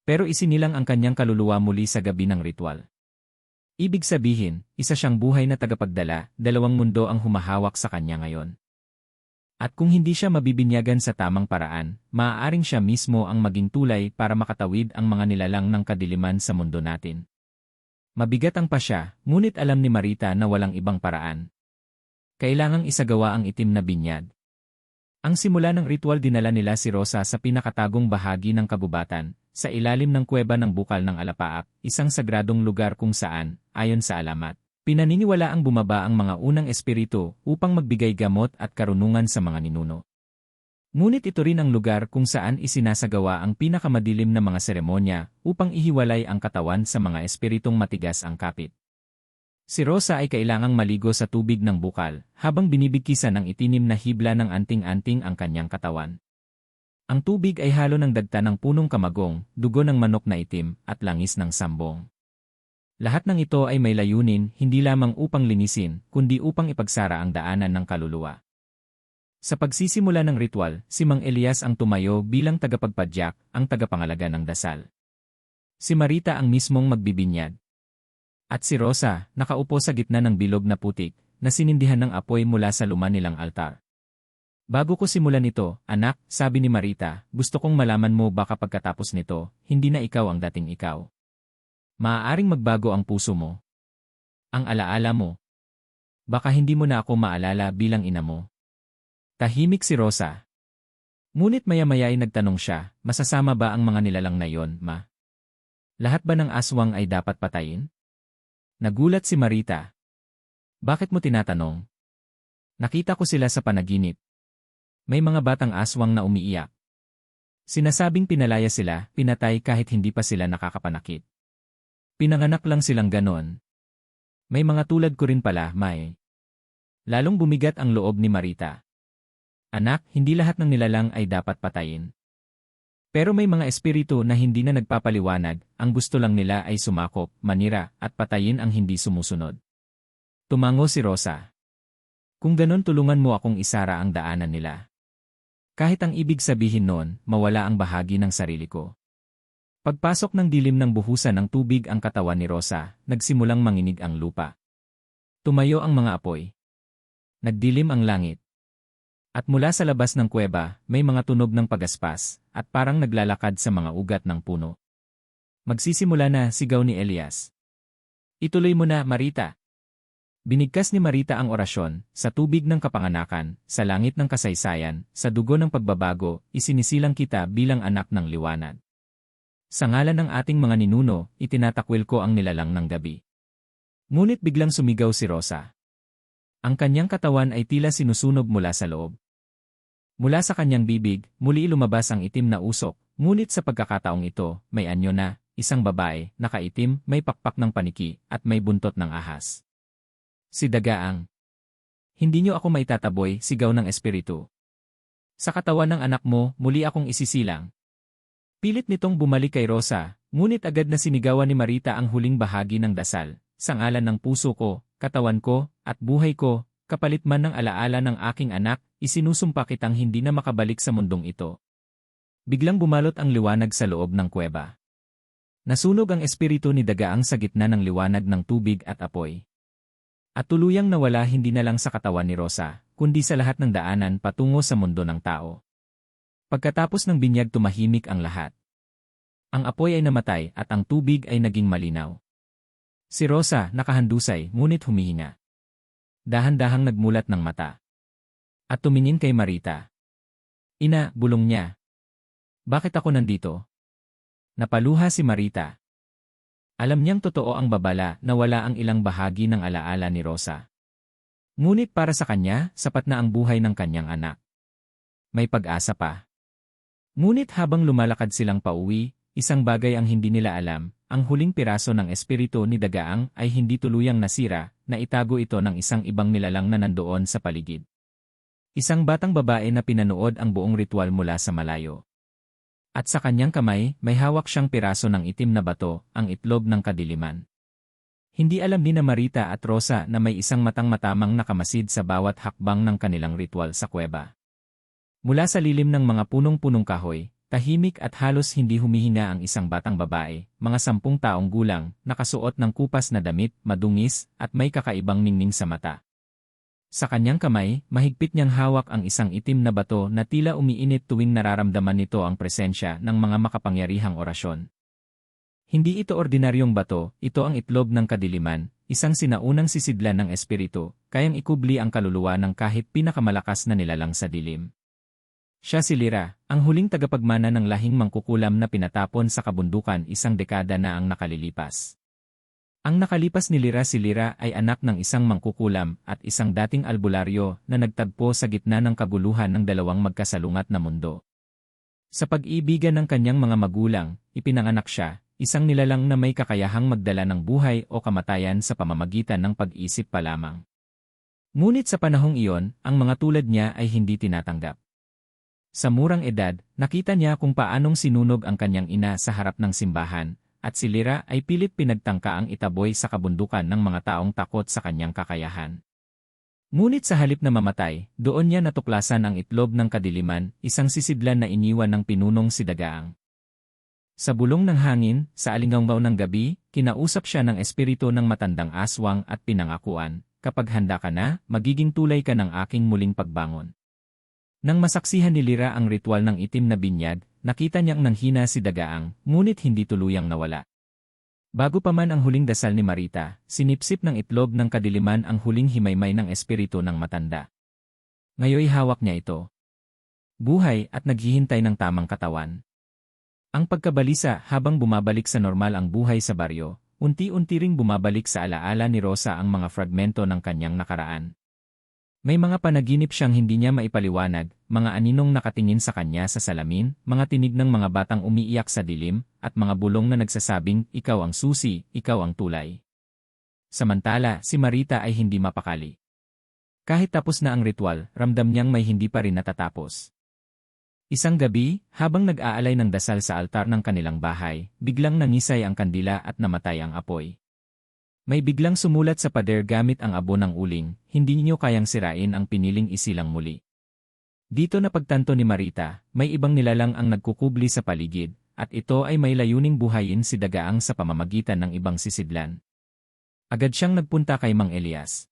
Pero isinilang ang kanyang kaluluwa muli sa gabi ng ritual. Ibig sabihin, isa siyang buhay na tagapagdala, dalawang mundo ang humahawak sa kanya ngayon. At kung hindi siya mabibinyagan sa tamang paraan, maaaring siya mismo ang maging tulay para makatawid ang mga nilalang ng kadiliman sa mundo natin. Mabigat ang pasya, ngunit alam ni Marita na walang ibang paraan. Kailangang isagawa ang itim na binyag. Ang simula ng ritual dinala nila si Rosa sa pinakatagong bahagi ng kagubatan, sa ilalim ng kuweba ng Bukal ng Alapaap, isang sagradong lugar kung saan, ayon sa alamat, pinaniniwala ang bumaba ang mga unang espiritu upang magbigay gamot at karunungan sa mga ninuno. Ngunit ito rin ang lugar kung saan isinasagawa ang pinakamadilim na mga seremonya upang ihiwalay ang katawan sa mga espiritong matigas ang kapit. Si Rosa ay kailangang maligo sa tubig ng bukal habang binibigkisan ng itinim na hibla ng anting-anting ang kanyang katawan. Ang tubig ay halo ng dagta ng punong kamagong, dugo ng manok na itim, at langis ng sambong. Lahat ng ito ay may layunin hindi lamang upang linisin, kundi upang ipagsara ang daanan ng kaluluwa. Sa pagsisimula ng ritual, si Mang Elias ang tumayo bilang tagapagpadyak, ang tagapangalaga ng dasal. Si Marita ang mismong magbibinyag. At si Rosa, nakaupo sa gitna ng bilog na putik, na sinindihan ng apoy mula sa luma nilang altar. Bago ko simulan ito, anak, sabi ni Marita, gusto kong malaman mo baka pagkatapos nito, hindi na ikaw ang dating ikaw. Maaaring magbago ang puso mo. Ang alaala mo. Baka hindi mo na ako maalala bilang ina mo. Tahimik si Rosa. Ngunit maya-maya ay nagtanong siya, masasama ba ang mga nilalang na yon, ma? Lahat ba ng aswang ay dapat patayin? Nagulat si Marita. Bakit mo tinatanong? Nakita ko sila sa panaginip. May mga batang aswang na umiiyak. Sinasabing pinalaya sila, pinatay kahit hindi pa sila nakakapanakit. Pinanganak lang silang ganon. May mga tulad ko rin pala, May. Lalong bumigat ang loob ni Marita. Anak, hindi lahat ng nilalang ay dapat patayin. Pero may mga espiritu na hindi na nagpapaliwanag, ang gusto lang nila ay sumakop, manira, at patayin ang hindi sumusunod. Tumango si Rosa. Kung ganon tulungan mo akong isara ang daanan nila. Kahit ang ibig sabihin nun, mawala ang bahagi ng sarili ko. Pagpasok ng dilim ng buhusan ng tubig ang katawan ni Rosa, nagsimulang manginig ang lupa. Tumayo ang mga apoy. Nagdilim ang langit. At mula sa labas ng kuweba, may mga tunog ng pagaspas, at parang naglalakad sa mga ugat ng puno. Magsisimula na, sigaw ni Elias. Ituloy mo na, Marita. Binigkas ni Marita ang orasyon, sa tubig ng kapanganakan, sa langit ng kasaysayan, sa dugo ng pagbabago, isinisilang kita bilang anak ng liwanag. Sa ngalan ng ating mga ninuno, itinatakwil ko ang nilalang ng gabi. Ngunit biglang sumigaw si Rosa. Ang kanyang katawan ay tila sinusunog mula sa loob. Mula sa kanyang bibig, muli lumabas ang itim na usok, ngunit sa pagkakataong ito, may anyo na, isang babae, nakaitim, may pakpak ng paniki, at may buntot ng ahas. Si Dagaang. Hindi niyo ako maitataboy, sigaw ng espiritu. Sa katawan ng anak mo, muli akong isisilang. Pilit nitong bumalik kay Rosa, ngunit agad na sinigawan ni Marita ang huling bahagi ng dasal, sa ngalan ng puso ko, katawan ko, at buhay ko, kapalit man ng alaala ng aking anak, isinusumpa kitang hindi na makabalik sa mundong ito. Biglang bumalot ang liwanag sa loob ng kuweba. Nasunog ang espiritu ni Dagaang sa gitna ng liwanag ng tubig at apoy. At tuluyang nawala hindi na lang sa katawan ni Rosa, kundi sa lahat ng daanan patungo sa mundo ng tao. Pagkatapos ng binyag tumahimik ang lahat. Ang apoy ay namatay at ang tubig ay naging malinaw. Si Rosa nakahandusay ngunit humihinga. Dahan-dahang nagmulat ng mata. At tumingin kay Marita. Ina, bulong niya. Bakit ako nandito? Napaluha si Marita. Alam niyang totoo ang babala na wala ang ilang bahagi ng alaala ni Rosa. Ngunit para sa kanya, sapat na ang buhay ng kanyang anak. May pag-asa pa. Ngunit habang lumalakad silang pauwi, isang bagay ang hindi nila alam, ang huling piraso ng espiritu ni Dagaang ay hindi tuluyang nasira, na itago ito ng isang ibang nilalang na nandoon sa paligid. Isang batang babae na pinanood ang buong ritual mula sa malayo. At sa kanyang kamay, may hawak siyang piraso ng itim na bato, ang itlog ng kadiliman. Hindi alam ni Marita at Rosa na may isang matang-matamang nakamasid sa bawat hakbang ng kanilang ritual sa kuweba. Mula sa lilim ng mga punong-punong kahoy, tahimik at halos hindi humihinga ang isang batang babae, mga 10 taong gulang, nakasuot ng kupas na damit, madungis, at may kakaibang ningning sa mata. Sa kanyang kamay, mahigpit niyang hawak ang isang itim na bato na tila umiinit tuwing nararamdaman nito ang presensya ng mga makapangyarihang orasyon. Hindi ito ordinaryong bato, ito ang itlog ng kadiliman, isang sinaunang sisidlan ng espiritu, kayang ikubli ang kaluluwa ng kahit pinakamalakas na nilalang sa dilim. Siya si Lyra, ang huling tagapagmana ng lahing mangkukulam na pinatapon sa kabundukan 1 dekada na ang nakalilipas. Ang nakalipas ni Lyra si Lyra ay anak ng isang mangkukulam at isang dating albularyo na nagtagpo sa gitna ng kaguluhan ng dalawang magkasalungat na mundo. Sa pag-ibigan ng kanyang mga magulang, ipinanganak siya, isang nilalang na may kakayahang magdala ng buhay o kamatayan sa pamamagitan ng pag-isip pa lamang. Ngunit sa panahong iyon, ang mga tulad niya ay hindi tinatanggap. Sa murang edad, nakita niya kung paanong sinunog ang kanyang ina sa harap ng simbahan, at si Lyra ay pilit pinagtangka ang itaboy sa kabundukan ng mga taong takot sa kanyang kakayahan. Ngunit sa halip na mamatay, doon niya natuklasan ang itlog ng kadiliman, isang sisidlan na iniwan ng pinunong si Dagaang. Sa bulong ng hangin, sa alingawgaw ng gabi, kinausap siya ng espiritu ng matandang aswang at pinangakuan, kapag handa ka na, magiging tulay ka ng aking muling pagbangon. Nang masaksihan ni Lyra ang ritual ng itim na binyag, nakita niyang nanghina si Dagaang, ngunit hindi tuluyang nawala. Bago pa man ang huling dasal ni Marita, sinipsip ng itlog ng kadiliman ang huling himaymay ng espiritu ng matanda. Ngayoy hawak niya ito. Buhay at naghihintay ng tamang katawan. Ang pagkabalisa habang bumabalik sa normal ang buhay sa baryo, unti-unti ring bumabalik sa alaala ni Rosa ang mga fragmento ng kanyang nakaraan. May mga panaginip siyang hindi niya maipaliwanag, mga aninong nakatingin sa kanya sa salamin, mga tinig ng mga batang umiiyak sa dilim, at mga bulong na nagsasabing, ikaw ang susi, ikaw ang tulay. Samantala, si Marita ay hindi mapakali. Kahit tapos na ang ritual, ramdam niyang may hindi pa rin natatapos. Isang gabi, habang nag-aalay ng dasal sa altar ng kanilang bahay, biglang nangisay ang kandila at namatay ang apoy. May biglang sumulat sa pader gamit ang abo ng uling, hindi niyo kayang sirain ang piniling isilang muli. Dito napagtanto ni Marita, may ibang nilalang ang nagkukubli sa paligid, at ito ay may layuning buhayin si Dagaang sa pamamagitan ng ibang sisidlan. Agad siyang nagpunta kay Mang Elias.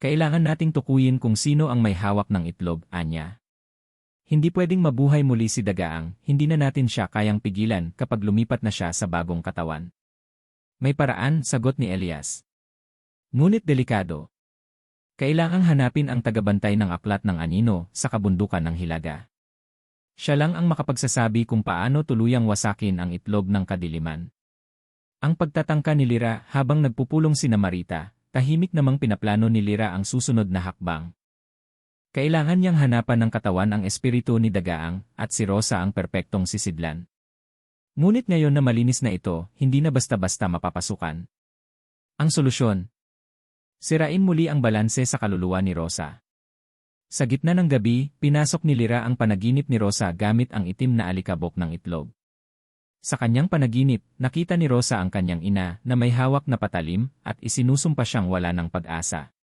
Kailangan nating tukuyin kung sino ang may hawak ng itlog, anya. Hindi pwedeng mabuhay muli si Dagaang, hindi na natin siya kayang pigilan kapag lumipat na siya sa bagong katawan. May paraan, sagot ni Elias. Ngunit delikado. Kailangang hanapin ang tagabantay ng aklat ng anino sa kabundukan ng Hilaga. Siya lang ang makapagsasabi kung paano tuluyang wasakin ang itlog ng kadiliman. Ang pagtatangka ni Lira habang nagpupulong sina Marita, tahimik namang pinaplano ni Lira ang susunod na hakbang. Kailangan niyang hanapan ng katawan ang espiritu ni Dagaang at si Rosa ang perpektong sisidlan. Ngunit ngayon na malinis na ito, hindi na basta-basta mapapasukan. Ang solusyon? Sirain muli ang balanse sa kaluluwa ni Rosa. Sa gitna ng gabi, pinasok ni Lira ang panaginip ni Rosa gamit ang itim na alikabok ng itlog. Sa kanyang panaginip, nakita ni Rosa ang kanyang ina na may hawak na patalim at isinusumpa siyang wala ng pag-asa.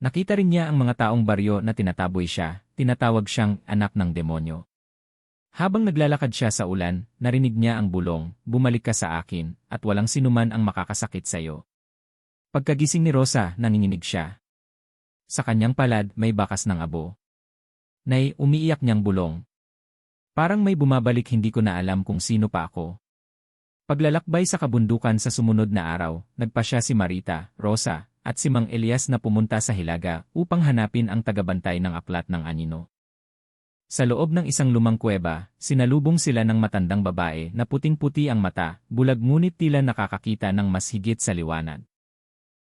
Nakita rin niya ang mga taong baryo na tinataboy siya, tinatawag siyang anak ng demonyo. Habang naglalakad siya sa ulan, narinig niya ang bulong, bumalik ka sa akin, at walang sinuman ang makakasakit sa iyo. Pagkagising ni Rosa, nanginginig siya. Sa kanyang palad, may bakas ng abo. Nay, umiiyak niyang bulong. Parang may bumabalik, hindi ko na alam kung sino pa ako. Paglalakbay sa kabundukan sa sumunod na araw, nagpasya si Marita, Rosa, at si Mang Elias na pumunta sa Hilaga upang hanapin ang tagabantay ng aklat ng anino. Sa loob ng isang lumang kuweba, sinalubong sila ng matandang babae na puting-puti ang mata, bulag ngunit tila nakakakita ng mas higit sa liwanag.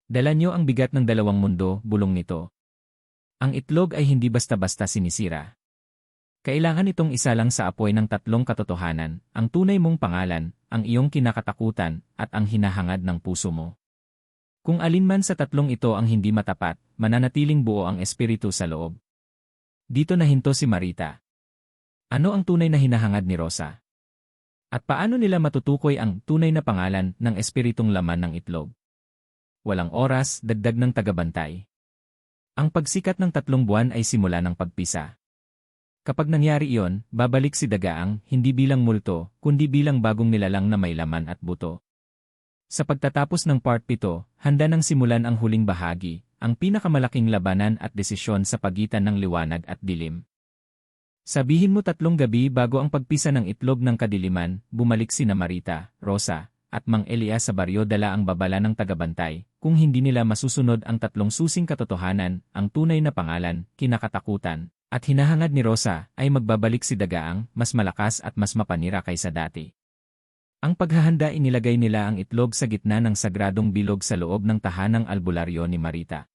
Dala niyo ang bigat ng dalawang mundo, bulong nito. Ang itlog ay hindi basta-basta sinisira. Kailangan itong isalang sa apoy ng tatlong katotohanan, ang tunay mong pangalan, ang iyong kinakatakutan, at ang hinahangad ng puso mo. Kung alinman sa tatlong ito ang hindi matapat, mananatiling buo ang espiritu sa loob. Dito nahinto si Marita. Ano ang tunay na hinahangad ni Rosa? At paano nila matutukoy ang tunay na pangalan ng espiritong laman ng itlog? Walang oras, dagdag ng tagabantay. Ang pagsikat ng 3 buwan ay simula ng pagpisa. Kapag nangyari iyon, babalik si Dagaang, hindi bilang multo, kundi bilang bagong nilalang na may laman at buto. Sa pagtatapos ng part 7, handa nang simulan ang huling bahagi, ang pinakamalaking labanan at desisyon sa pagitan ng liwanag at dilim. Sabihin mo 3 gabi bago ang pagpisa ng itlog ng kadiliman, bumalik sina Marita, Rosa, at Mang Elias sa baryo dala ang babala ng tagabantay, kung hindi nila masusunod ang 3 susing katotohanan, ang tunay na pangalan, kinakatakutan, at hinahangad ni Rosa, ay magbabalik si Dagaang, mas malakas at mas mapanira kaysa dati. Ang paghahanda inilagay nila ang itlog sa gitna ng sagradong bilog sa loob ng tahanang albularyo ni Marita.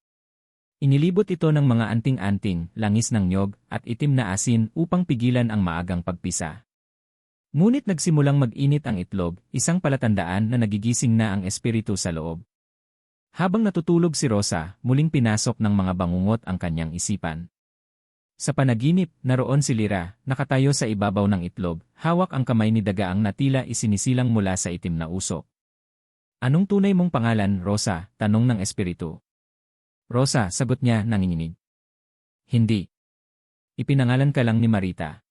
Inilibot ito ng mga anting-anting, langis ng nyog, at itim na asin upang pigilan ang maagang pagpisa. Ngunit nagsimulang mag-init ang itlog, isang palatandaan na nagigising na ang espiritu sa loob. Habang natutulog si Rosa, muling pinasok ng mga bangungot ang kanyang isipan. Sa panaginip, naroon si Lira, nakatayo sa ibabaw ng itlog, hawak ang kamay ni Dagaang na tila isinisilang mula sa itim na usok. Anong tunay mong pangalan, Rosa? Tanong ng espiritu. Rosa, sagot niya, nanginginig. Hindi. Ipinangalan ka lang ni Marita.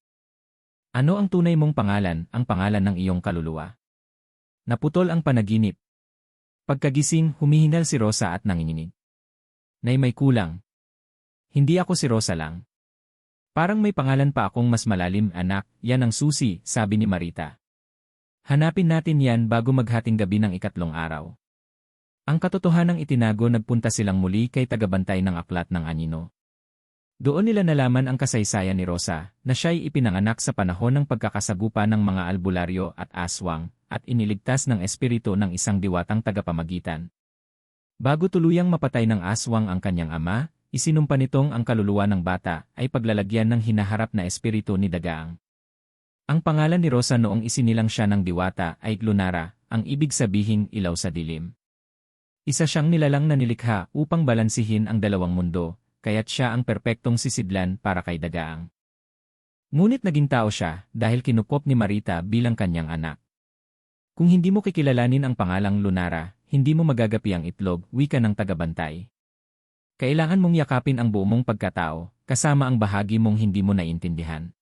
Ano ang tunay mong pangalan, ang pangalan ng iyong kaluluwa? Naputol ang panaginip. Pagkagising, humihingal si Rosa at nanginginig. Nay, may kulang. Hindi ako si Rosa lang. Parang may pangalan pa akong mas malalim, anak, yan ang susi, sabi ni Marita. Hanapin natin yan bago maghating gabi ng 3 araw. Ang katotohanang itinago, nagpunta silang muli kay tagabantay ng aklat ng anino. Doon nila nalaman ang kasaysayan ni Rosa, na siya'y ipinanganak sa panahon ng pagkakasagupa ng mga albularyo at aswang, at iniligtas ng espiritu ng isang diwatang tagapamagitan. Bago tuluyang mapatay ng aswang ang kanyang ama, isinumpa nitong ang kaluluwa ng bata ay paglalagyan ng hinaharap na espiritu ni Dagaang. Ang pangalan ni Rosa noong isinilang siya ng diwata ay Lunara, ang ibig sabihing ilaw sa dilim. Isa siyang nilalang na nilikha upang balansihin ang dalawang mundo, kaya't siya ang perpektong sisidlan para kay Dagaang. Ngunit naging tao siya dahil kinupop ni Marita bilang kanyang anak. Kung hindi mo kikilalanin ang pangalang Lunara, hindi mo magagapi ang itlog, wika ng tagabantay. Kailangan mong yakapin ang buo mong pagkatao, kasama ang bahagi mong hindi mo naiintindihan.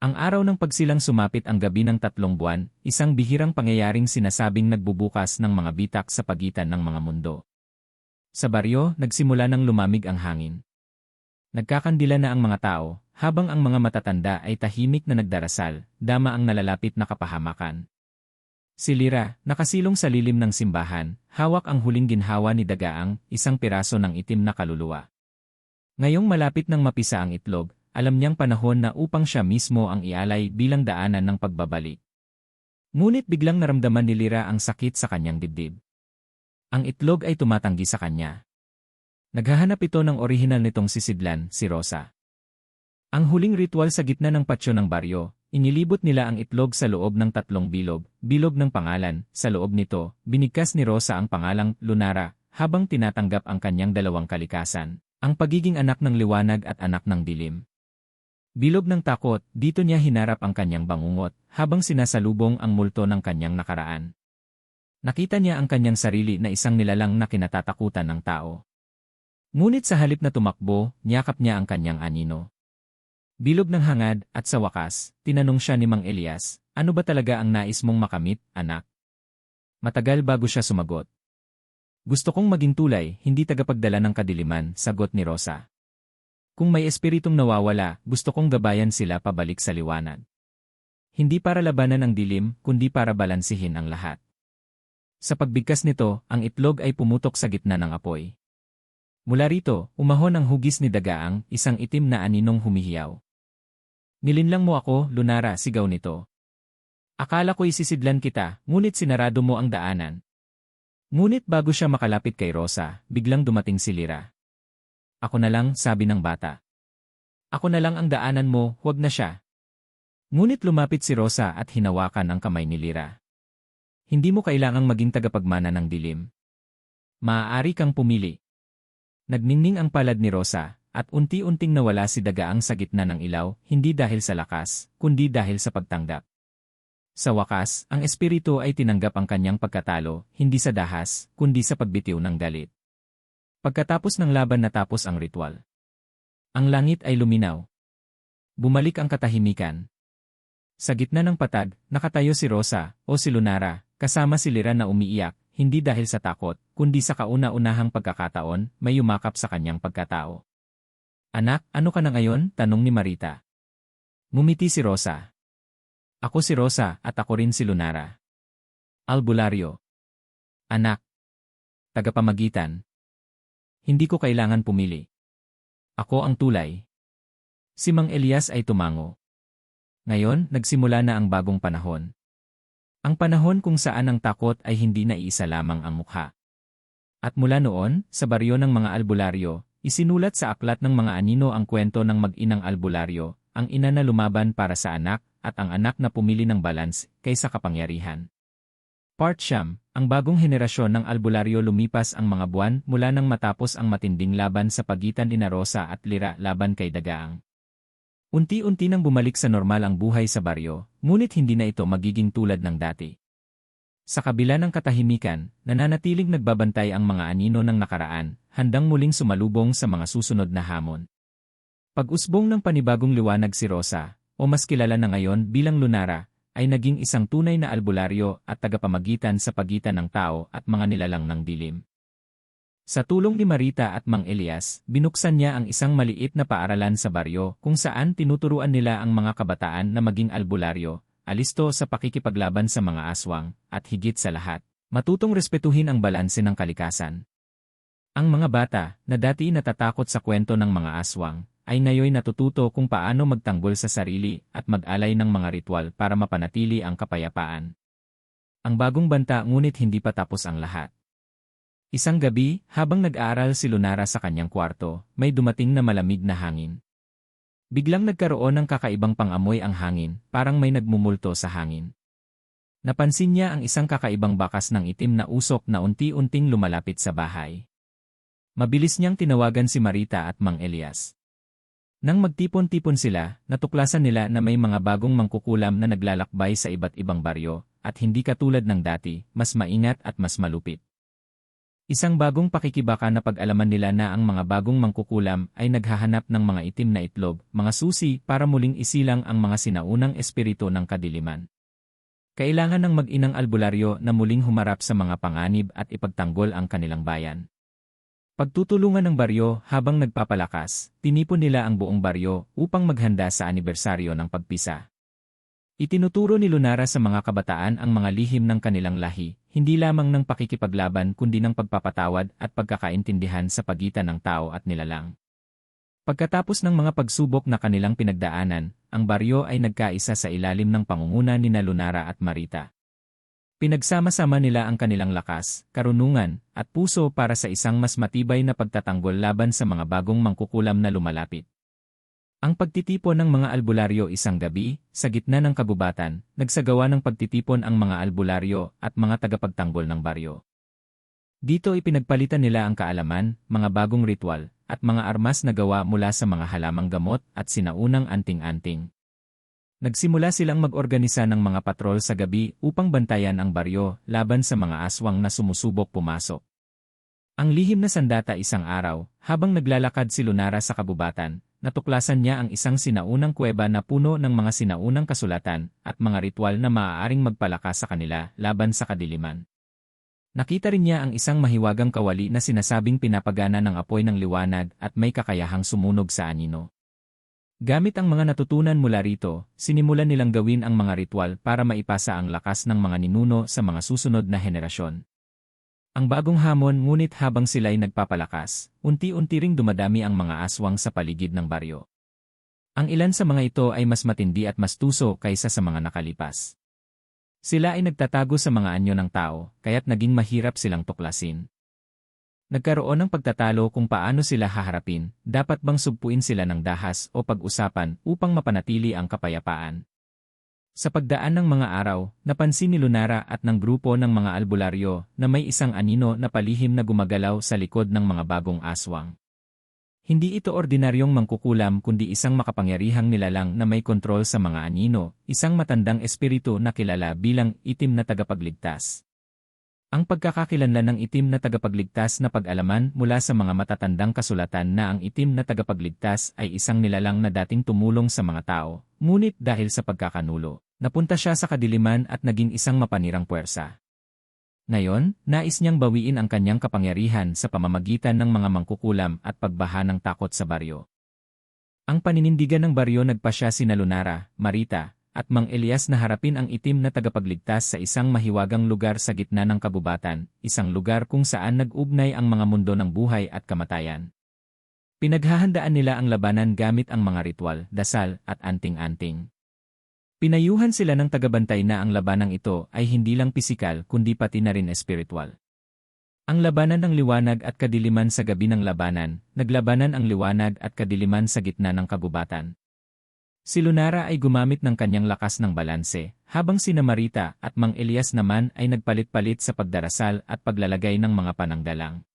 Ang araw ng pagsilang sumapit ang gabi ng 3 buwan, isang bihirang pangyayaring sinasabing nagbubukas ng mga bitak sa pagitan ng mga mundo. Sa baryo, nagsimula ng lumamig ang hangin. Nagkakandila na ang mga tao, habang ang mga matatanda ay tahimik na nagdarasal, dama ang nalalapit na kapahamakan. Si Lira, nakasilong sa lilim ng simbahan, hawak ang huling ginhawa ni Dagaang, isang piraso ng itim na kaluluwa. Ngayong malapit nang mapisa ang itlog, alam niyang panahon na upang siya mismo ang ialay bilang daanan ng pagbabalik. Ngunit biglang naramdaman ni Lira ang sakit sa kanyang dibdib. Ang itlog ay tumatanggi sa kanya. Naghahanap ito ng orihinal nitong sisidlan, si Rosa. Ang huling ritual sa gitna ng patsyo ng baryo, inilibot nila ang itlog sa loob ng 3 bilog ng pangalan. Sa loob nito, binigkas ni Rosa ang pangalang Lunara, habang tinatanggap ang kanyang 2 kalikasan, ang pagiging anak ng liwanag at anak ng dilim. Bilog ng takot, dito niya hinarap ang kanyang bangungot, habang sinasalubong ang multo ng kanyang nakaraan. Nakita niya ang kanyang sarili na isang nilalang na kinatatakutan ng tao. Ngunit sa halip na tumakbo, niyakap niya ang kanyang anino. Bilog ng hangad, at sa wakas, tinanong siya ni Mang Elias, ano ba talaga ang nais mong makamit, anak? Matagal bago siya sumagot. Gusto kong maging tulay, hindi tagapagdala ng kadiliman, sagot ni Rosa. Kung may espiritong nawawala, gusto kong gabayan sila pabalik sa liwanag. Hindi para labanan ang dilim, kundi para balansihin ang lahat. Sa pagbigkas nito, ang itlog ay pumutok sa gitna ng apoy. Mula rito, umahon ang hugis ni Dagaang, isang itim na aninong humihiyaw. Nilinlang mo ako, Lunara, sigaw nito. Akala ko'y sisidlan kita, ngunit sinarado mo ang daanan. Ngunit bago siya makalapit kay Rosa, biglang dumating si Lira. Ako na lang, sabi ng bata. Ako na lang ang daanan mo, huwag na siya. Ngunit lumapit si Rosa at hinawakan ang kamay ni Lira. Hindi mo kailangang maging tagapagmana ng dilim. Maaari kang pumili. Nagningning ang palad ni Rosa, at unti-unting nawala si Dagaang sa gitna ng ilaw, hindi dahil sa lakas, kundi dahil sa pagtanggap. Sa wakas, ang espiritu ay tinanggap ang kanyang pagkatalo, hindi sa dahas, kundi sa pagbitiw ng galit. Pagkatapos ng laban natapos ang ritual. Ang langit ay luminaw. Bumalik ang katahimikan. Sa gitna ng patag, nakatayo si Rosa, o si Lunara, kasama si Lira na umiiyak, hindi dahil sa takot, kundi sa kauna-unahang pagkakataon, may yumakap sa kanyang pagkatao. Anak, ano ka na ngayon? Tanong ni Marita. Ngumiti si Rosa. Ako si Rosa, at ako rin si Lunara. Albularyo. Anak. Tagapamagitan. Hindi ko kailangan pumili. Ako ang tulay. Si Mang Elias ay tumango. Ngayon, nagsimula na ang bagong panahon. Ang panahon kung saan ang takot ay hindi na iisa lamang ang mukha. At mula noon, sa baryo ng mga albularyo, isinulat sa aklat ng mga anino ang kwento ng mag-inang albularyo, ang ina na lumaban para sa anak, at ang anak na pumili ng balans kaysa kapangyarihan. Part Siyam, ang bagong henerasyon ng albularyo lumipas ang mga buwan mula nang matapos ang matinding laban sa pagitan ni Rosa at Lira laban kay Dagaang. Unti-unti nang bumalik sa normal ang buhay sa baryo, ngunit hindi na ito magiging tulad ng dati. Sa kabila ng katahimikan, nananatiling nagbabantay ang mga anino ng nakaraan, handang muling sumalubong sa mga susunod na hamon. Pag-usbong ng panibagong liwanag si Rosa, o mas kilala na ngayon bilang Lunara, ay naging isang tunay na albularyo at tagapamagitan sa pagitan ng tao at mga nilalang ng dilim. Sa tulong ni Marita at Mang Elias, binuksan niya ang isang maliit na paaralan sa baryo kung saan tinuturuan nila ang mga kabataan na maging albularyo, alisto sa pakikipaglaban sa mga aswang, at higit sa lahat, matutong respetuhin ang balanse ng kalikasan. Ang mga bata, na dati natatakot sa kwento ng mga aswang, ay ngayon natututo kung paano magtanggol sa sarili at mag-alay ng mga ritual para mapanatili ang kapayapaan. Ang bagong banta ngunit hindi pa tapos ang lahat. Isang gabi, habang nag-aaral si Lunara sa kanyang kwarto, may dumating na malamig na hangin. Biglang nagkaroon ng kakaibang pangamoy ang hangin, parang may nagmumulto sa hangin. Napansin niya ang isang kakaibang bakas ng itim na usok na unti-unting lumalapit sa bahay. Mabilis niyang tinawagan si Marita at Mang Elias. Nang magtipon-tipon sila, natuklasan nila na may mga bagong mangkukulam na naglalakbay sa iba't ibang baryo, at hindi katulad ng dati, mas maingat at mas malupit. Isang bagong pakikibaka na pag-alaman nila na ang mga bagong mangkukulam ay naghahanap ng mga itim na itlog, mga susi para muling isilang ang mga sinaunang espiritu ng kadiliman. Kailangan ng mag-inang albularyo na muling humarap sa mga panganib at ipagtanggol ang kanilang bayan. Pagtutulungan ng baryo habang nagpapalakas, tinipon nila ang buong baryo upang maghanda sa anibersaryo ng pagpisa. Itinuturo ni Lunara sa mga kabataan ang mga lihim ng kanilang lahi, hindi lamang ng pakikipaglaban kundi ng pagpapatawad at pagkakaintindihan sa pagitan ng tao at nilalang. Pagkatapos ng mga pagsubok na kanilang pinagdaanan, ang baryo ay nagkaisa sa ilalim ng pangunguna ni Lunara at Marita. Pinagsama-sama nila ang kanilang lakas, karunungan, at puso para sa isang mas matibay na pagtatanggol laban sa mga bagong mangkukulam na lumalapit. Ang pagtitipon ng mga albularyo isang gabi, sa gitna ng kagubatan, nagsagawa ng pagtitipon ang mga albularyo at mga tagapagtanggol ng baryo. Dito ipinagpalitan nila ang kaalaman, mga bagong ritual, at mga armas na gawa mula sa mga halamang gamot at sinaunang anting-anting. Nagsimula silang mag-organisa ng mga patrol sa gabi upang bantayan ang baryo laban sa mga aswang na sumusubok pumasok. Ang lihim na sandata isang araw, habang naglalakad si Lunara sa kabubatan, natuklasan niya ang isang sinaunang kuweba na puno ng mga sinaunang kasulatan at mga ritual na maaaring magpalakas sa kanila laban sa kadiliman. Nakita rin niya ang isang mahiwagang kawali na sinasabing pinapagana ng apoy ng liwanag at may kakayahang sumunog sa anino. Gamit ang mga natutunan mula rito, sinimulan nilang gawin ang mga ritual para maipasa ang lakas ng mga ninuno sa mga susunod na henerasyon. Ang bagong hamon ngunit habang sila'y nagpapalakas, unti-unti ring dumadami ang mga aswang sa paligid ng baryo. Ang ilan sa mga ito ay mas matindi at mas tuso kaysa sa mga nakalipas. Sila ay nagtatago sa mga anyo ng tao, kaya't naging mahirap silang tuklasin. Nagkaroon ng pagtatalo kung paano sila haharapin, dapat bang sugpuin sila ng dahas o pag-usapan upang mapanatili ang kapayapaan. Sa pagdaan ng mga araw, napansin ni Lunara at ng grupo ng mga albularyo na may isang anino na palihim na gumagalaw sa likod ng mga bagong aswang. Hindi ito ordinaryong mangkukulam kundi isang makapangyarihang nilalang na may kontrol sa mga anino, isang matandang espiritu na kilala bilang itim na tagapagligtas. Ang pagkakakilanlan ng itim na tagapagligtas na pag-alaman mula sa mga matatandang kasulatan na ang itim na tagapagligtas ay isang nilalang na dating tumulong sa mga tao, ngunit dahil sa pagkakanulo, napunta siya sa kadiliman at naging isang mapanirang puwersa. Ngayon, nais niyang bawiin ang kanyang kapangyarihan sa pamamagitan ng mga mangkukulam at pagbaha ng takot sa baryo. Ang paninindigan ng baryo nagpasya sina Lunara, Marita, at Mang Elias na harapin ang itim na tagapagligtas sa isang mahiwagang lugar sa gitna ng kabubatan, isang lugar kung saan nag-ugnay ang mga mundo ng buhay at kamatayan. Pinaghahandaan nila ang labanan gamit ang mga ritual, dasal, at anting-anting. Pinayuhan sila ng tagabantay na ang labanang ito ay hindi lang pisikal kundi pati na rin espiritual. Ang labanan ng liwanag at kadiliman sa gabi ng labanan, naglabanan ang liwanag at kadiliman sa gitna ng kabubatan. Si Lunara ay gumamit ng kanyang lakas ng balanse, habang sina Marita at Mang Elias naman ay nagpalit-palit sa pagdarasal at paglalagay ng mga pananggalang.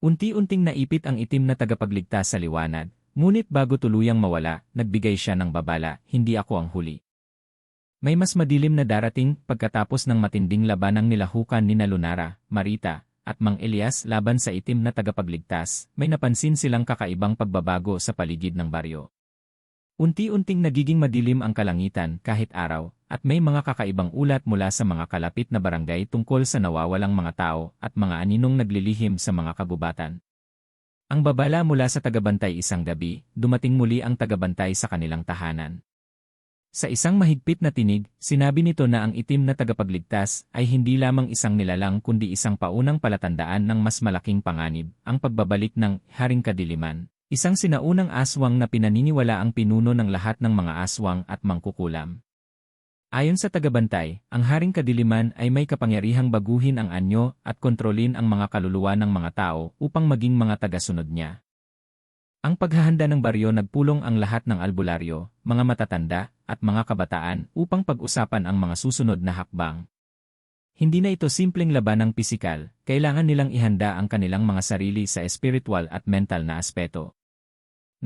Unti-unting naipit ang itim na tagapagligtas sa liwanag, ngunit bago tuluyang mawala, nagbigay siya ng babala, hindi ako ang huli. May mas madilim na darating pagkatapos ng matinding labanang nilahukan ni Lunara, Marita, at Mang Elias laban sa itim na tagapagligtas, may napansin silang kakaibang pagbabago sa paligid ng baryo. Unti-unting nagiging madilim ang kalangitan kahit araw, at may mga kakaibang ulat mula sa mga kalapit na barangay tungkol sa nawawalang mga tao at mga aninong naglilihim sa mga kagubatan. Ang babala mula sa tagabantay isang gabi, dumating muli ang tagabantay sa kanilang tahanan. Sa isang mahigpit na tinig, sinabi nito na ang itim na tagapagligtas ay hindi lamang isang nilalang kundi isang paunang palatandaan ng mas malaking panganib, ang pagbabalik ng Haring Kadiliman. Isang sinaunang aswang na pinaniniwala ang pinuno ng lahat ng mga aswang at mangkukulam. Ayon sa tagabantay, ang Haring Kadiliman ay may kapangyarihang baguhin ang anyo at kontrolin ang mga kaluluwa ng mga tao upang maging mga tagasunod niya. Ang paghahanda ng baryo nagpulong ang lahat ng albularyo, mga matatanda, at mga kabataan upang pag-usapan ang mga susunod na hakbang. Hindi na ito simpleng labanang pisikal, kailangan nilang ihanda ang kanilang mga sarili sa espiritual at mental na aspeto.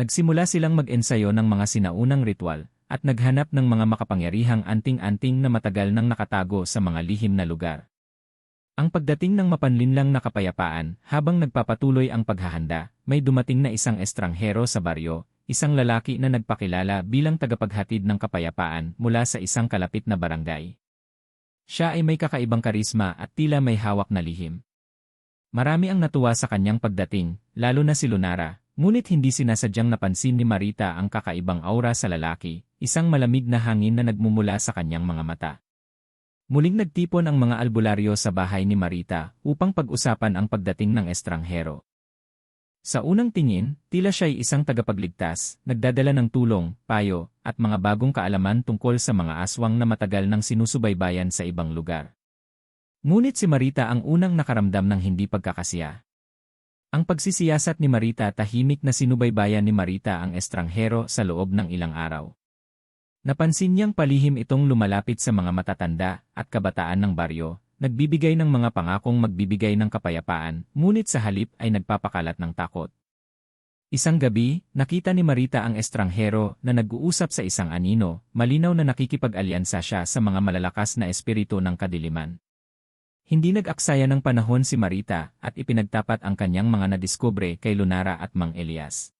Nagsimula silang mag-ensayo ng mga sinaunang ritual, at naghanap ng mga makapangyarihang anting-anting na matagal nang nakatago sa mga lihim na lugar. Ang pagdating ng mapanlinlang na kapayapaan, habang nagpapatuloy ang paghahanda, may dumating na isang estranghero sa baryo, isang lalaki na nagpakilala bilang tagapaghatid ng kapayapaan mula sa isang kalapit na barangay. Siya ay may kakaibang karisma at tila may hawak na lihim. Marami ang natuwa sa kanyang pagdating, lalo na si Lunara, ngunit hindi sinasadyang napansin ni Marita ang kakaibang aura sa lalaki, isang malamig na hangin na nagmumula sa kanyang mga mata. Muling nagtipon ang mga albularyo sa bahay ni Marita upang pag-usapan ang pagdating ng estranghero. Sa unang tingin, tila siya'y isang tagapagligtas, nagdadala ng tulong, payo, at mga bagong kaalaman tungkol sa mga aswang na matagal nang sinusubaybayan sa ibang lugar. Ngunit si Marita ang unang nakaramdam ng hindi pagkakasiya. Ang pagsisiyasat ni Marita, tahimik na sinubaybayan ni Marita ang estranghero sa loob ng ilang araw. Napansin niyang palihim itong lumalapit sa mga matatanda at kabataan ng baryo, nagbibigay ng mga pangakong magbibigay ng kapayapaan, ngunit sa halip ay nagpapakalat ng takot. Isang gabi, nakita ni Marita ang estranghero na nag-uusap sa isang anino, malinaw na nakikipag-alyansa siya sa mga malalakas na espiritu ng kadiliman. Hindi nag-aksaya ng panahon si Marita at ipinagtapat ang kanyang mga nadiskubre kay Lunara at Mang Elias.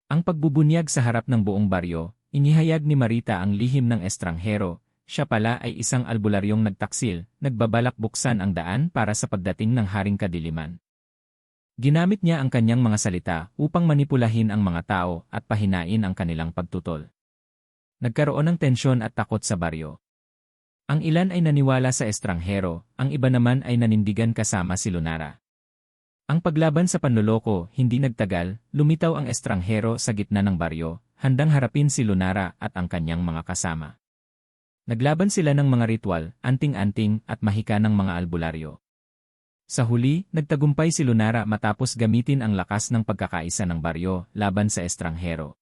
Ang pagbubunyag sa harap ng buong baryo, inihayag ni Marita ang lihim ng estranghero. Siya pala ay isang albularyong nagtaksil, nagbabalak buksan ang daan para sa pagdating ng Haring Kadiliman. Ginamit niya ang kanyang mga salita upang manipulahin ang mga tao at pahinain ang kanilang pagtutol. Nagkaroon ng tensyon at takot sa baryo. Ang ilan ay naniwala sa estranghero, ang iba naman ay nanindigan kasama si Lunara. Ang paglaban sa panloloko, hindi nagtagal, lumitaw ang estranghero sa gitna ng baryo, handang harapin si Lunara at ang kanyang mga kasama. Naglaban sila ng mga ritual, anting-anting at mahika ng mga albularyo. Sa huli, nagtagumpay si Lunara matapos gamitin ang lakas ng pagkakaisa ng baryo laban sa estranghero.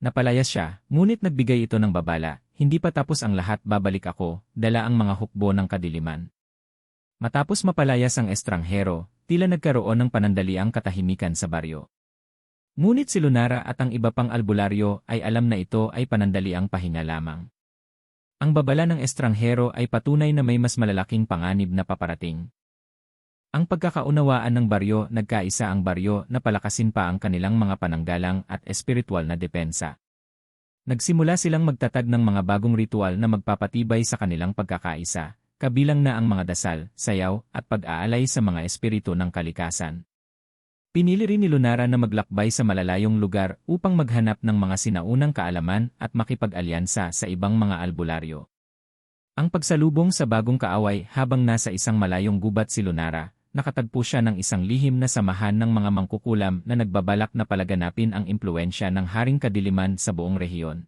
Napalayas siya, ngunit nagbigay ito ng babala, hindi pa tapos ang lahat, babalik ako, dala ang mga hukbo ng kadiliman. Matapos mapalayas ang estranghero, tila nagkaroon ng panandaliang katahimikan sa baryo. Ngunit si Lunara at ang iba pang albularyo ay alam na ito ay panandaliang pahinga lamang. Ang babala ng estranghero ay patunay na may mas malalaking panganib na paparating. Ang pagkakaunawaan ng baryo, nagkaisa ang baryo na palakasin pa ang kanilang mga pananggalang at espiritual na depensa. Nagsimula silang magtatag ng mga bagong ritual na magpapatibay sa kanilang pagkakaisa, kabilang na ang mga dasal, sayaw, at pag-aalay sa mga espiritu ng kalikasan. Pinili rin ni Lunara na maglakbay sa malalayong lugar upang maghanap ng mga sinaunang kaalaman at makipag-alyansa sa ibang mga albularyo. Ang pagsalubong sa bagong kaaway, habang nasa isang malayong gubat si Lunara, nakatagpo siya ng isang lihim na samahan ng mga mangkukulam na nagbabalak na palaganapin ang impluensya ng Haring Kadiliman sa buong rehiyon.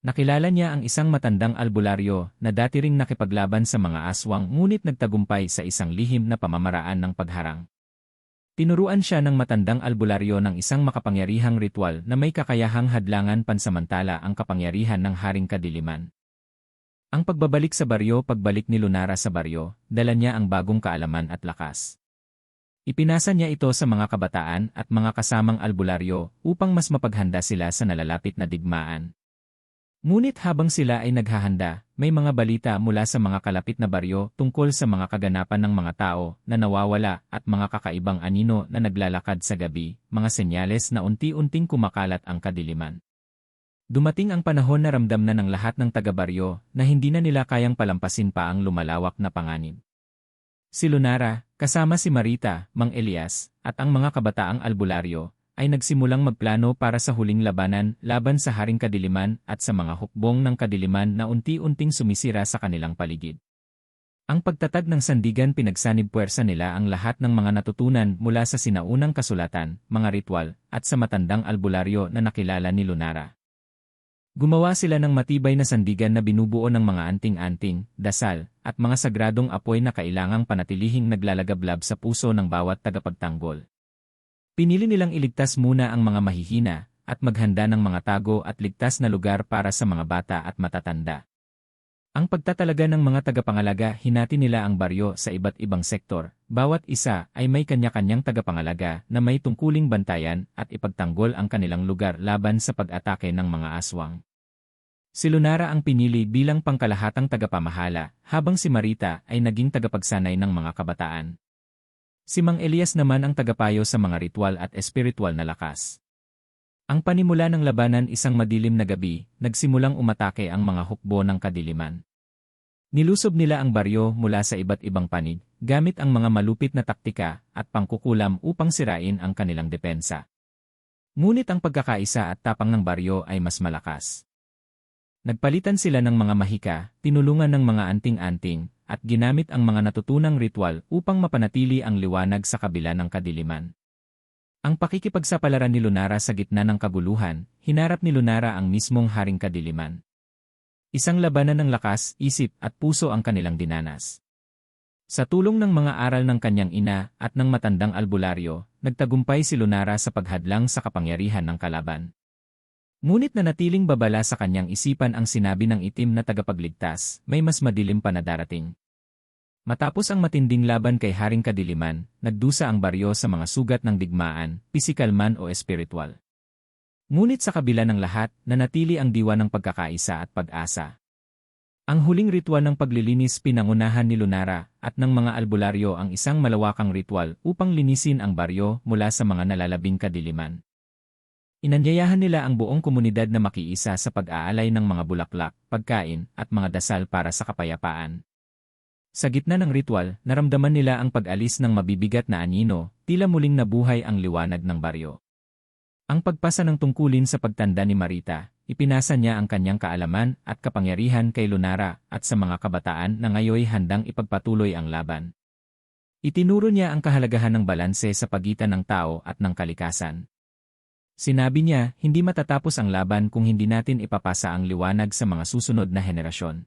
Nakilala niya ang isang matandang albularyo na dati ring nakipaglaban sa mga aswang, ngunit nagtagumpay sa isang lihim na pamamaraan ng pagharang. Tinuruan siya ng matandang albularyo ng isang makapangyarihang ritual na may kakayahang hadlangan pansamantala ang kapangyarihan ng Haring Kadiliman. Ang pagbabalik sa baryo, pagbalik ni Lunara sa baryo, dala niya ang bagong kaalaman at lakas. Ipinasa niya ito sa mga kabataan at mga kasamang albularyo upang mas mapaghanda sila sa nalalapit na digmaan. Ngunit habang sila ay naghahanda, may mga balita mula sa mga kalapit na baryo tungkol sa mga kaganapan ng mga tao na nawawala at mga kakaibang anino na naglalakad sa gabi, mga senyales na unti-unting kumakalat ang kadiliman. Dumating ang panahon na ramdam na ng lahat ng taga-baryo na hindi na nila kayang palampasin pa ang lumalawak na panganib. Si Lunara, kasama si Marita, Mang Elias, at ang mga kabataang albularyo, ay nagsimulang magplano para sa huling labanan laban sa Haring Kadiliman at sa mga hukbong ng kadiliman na unti-unting sumisira sa kanilang paligid. Ang pagtatag ng sandigan, pinagsanib puwersa nila ang lahat ng mga natutunan mula sa sinaunang kasulatan, mga ritual, at sa matandang albularyo na nakilala ni Lunara. Gumawa sila ng matibay na sandigan na binubuo ng mga anting-anting, dasal, at mga sagradong apoy na kailangang panatilihing naglalagablab sa puso ng bawat tagapagtanggol. Pinili nilang iligtas muna ang mga mahihina, at maghanda ng mga tago at ligtas na lugar para sa mga bata at matatanda. Ang pagtatalaga ng mga tagapangalaga, hinati nila ang baryo sa iba't ibang sektor. Bawat isa ay may kanya-kanyang tagapangalaga na may tungkuling bantayan at ipagtanggol ang kanilang lugar laban sa pag-atake ng mga aswang. Si Lunara ang pinili bilang pangkalahatang tagapamahala, habang si Marita ay naging tagapagsanay ng mga kabataan. Si Mang Elias naman ang tagapayo sa mga ritual at espiritual na lakas. Ang panimula ng labanan, isang madilim na gabi, nagsimulang umatake ang mga hukbo ng kadiliman. Nilusob nila ang baryo mula sa iba't ibang panig, gamit ang mga malupit na taktika at pangkukulam upang sirain ang kanilang depensa. Ngunit ang pagkakaisa at tapang ng baryo ay mas malakas. Nagpalitan sila ng mga mahika, tinulungan ng mga anting-anting, at ginamit ang mga natutunang ritual upang mapanatili ang liwanag sa kabila ng kadiliman. Ang pakikipagsapalaran ni Lunara sa gitna ng kaguluhan, hinarap ni Lunara ang mismong haring kadiliman. Isang labanan ng lakas, isip at puso ang kanilang dinanas. Sa tulong ng mga aral ng kanyang ina at ng matandang albularyo, nagtagumpay si Lunara sa paghadlang sa kapangyarihan ng kalaban. Ngunit nanatiling babala sa kanyang isipan ang sinabi ng itim na tagapagligtas, may mas madilim pa na darating. Matapos ang matinding laban kay Haring Kadiliman, nagdusa ang baryo sa mga sugat ng digmaan, pisikal man o espiritual. Ngunit sa kabila ng lahat, nanatili ang diwa ng pagkakaisa at pag-asa. Ang huling ritual ng paglilinis pinangunahan ni Lunara at ng mga albularyo ang isang malawakang ritual upang linisin ang baryo mula sa mga nalalabing kadiliman. Inanyayahan nila ang buong komunidad na makiisa sa pag-aalay ng mga bulaklak, pagkain, at mga dasal para sa kapayapaan. Sa gitna ng ritual, naramdaman nila ang pag-alis ng mabibigat na anino, tila muling nabuhay ang liwanag ng baryo. Ang pagpasa ng tungkulin sa pagtanda ni Marita, ipinasa niya ang kanyang kaalaman at kapangyarihan kay Lunara at sa mga kabataan na ngayoy handang ipagpatuloy ang laban. Itinuro niya ang kahalagahan ng balanse sa pagitan ng tao at ng kalikasan. Sinabi niya, hindi matatapos ang laban kung hindi natin ipapasa ang liwanag sa mga susunod na henerasyon.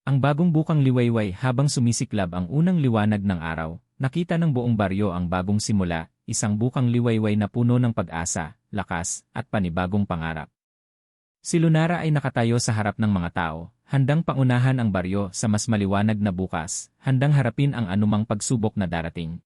Ang bagong bukang liwayway habang sumisiklab ang unang liwanag ng araw, nakita ng buong baryo ang bagong simula, isang bukang liwayway na puno ng pag-asa, lakas, at panibagong pangarap. Si Lunara ay nakatayo sa harap ng mga tao, handang pangunahan ang baryo sa mas maliwanag na bukas, handang harapin ang anumang pagsubok na darating.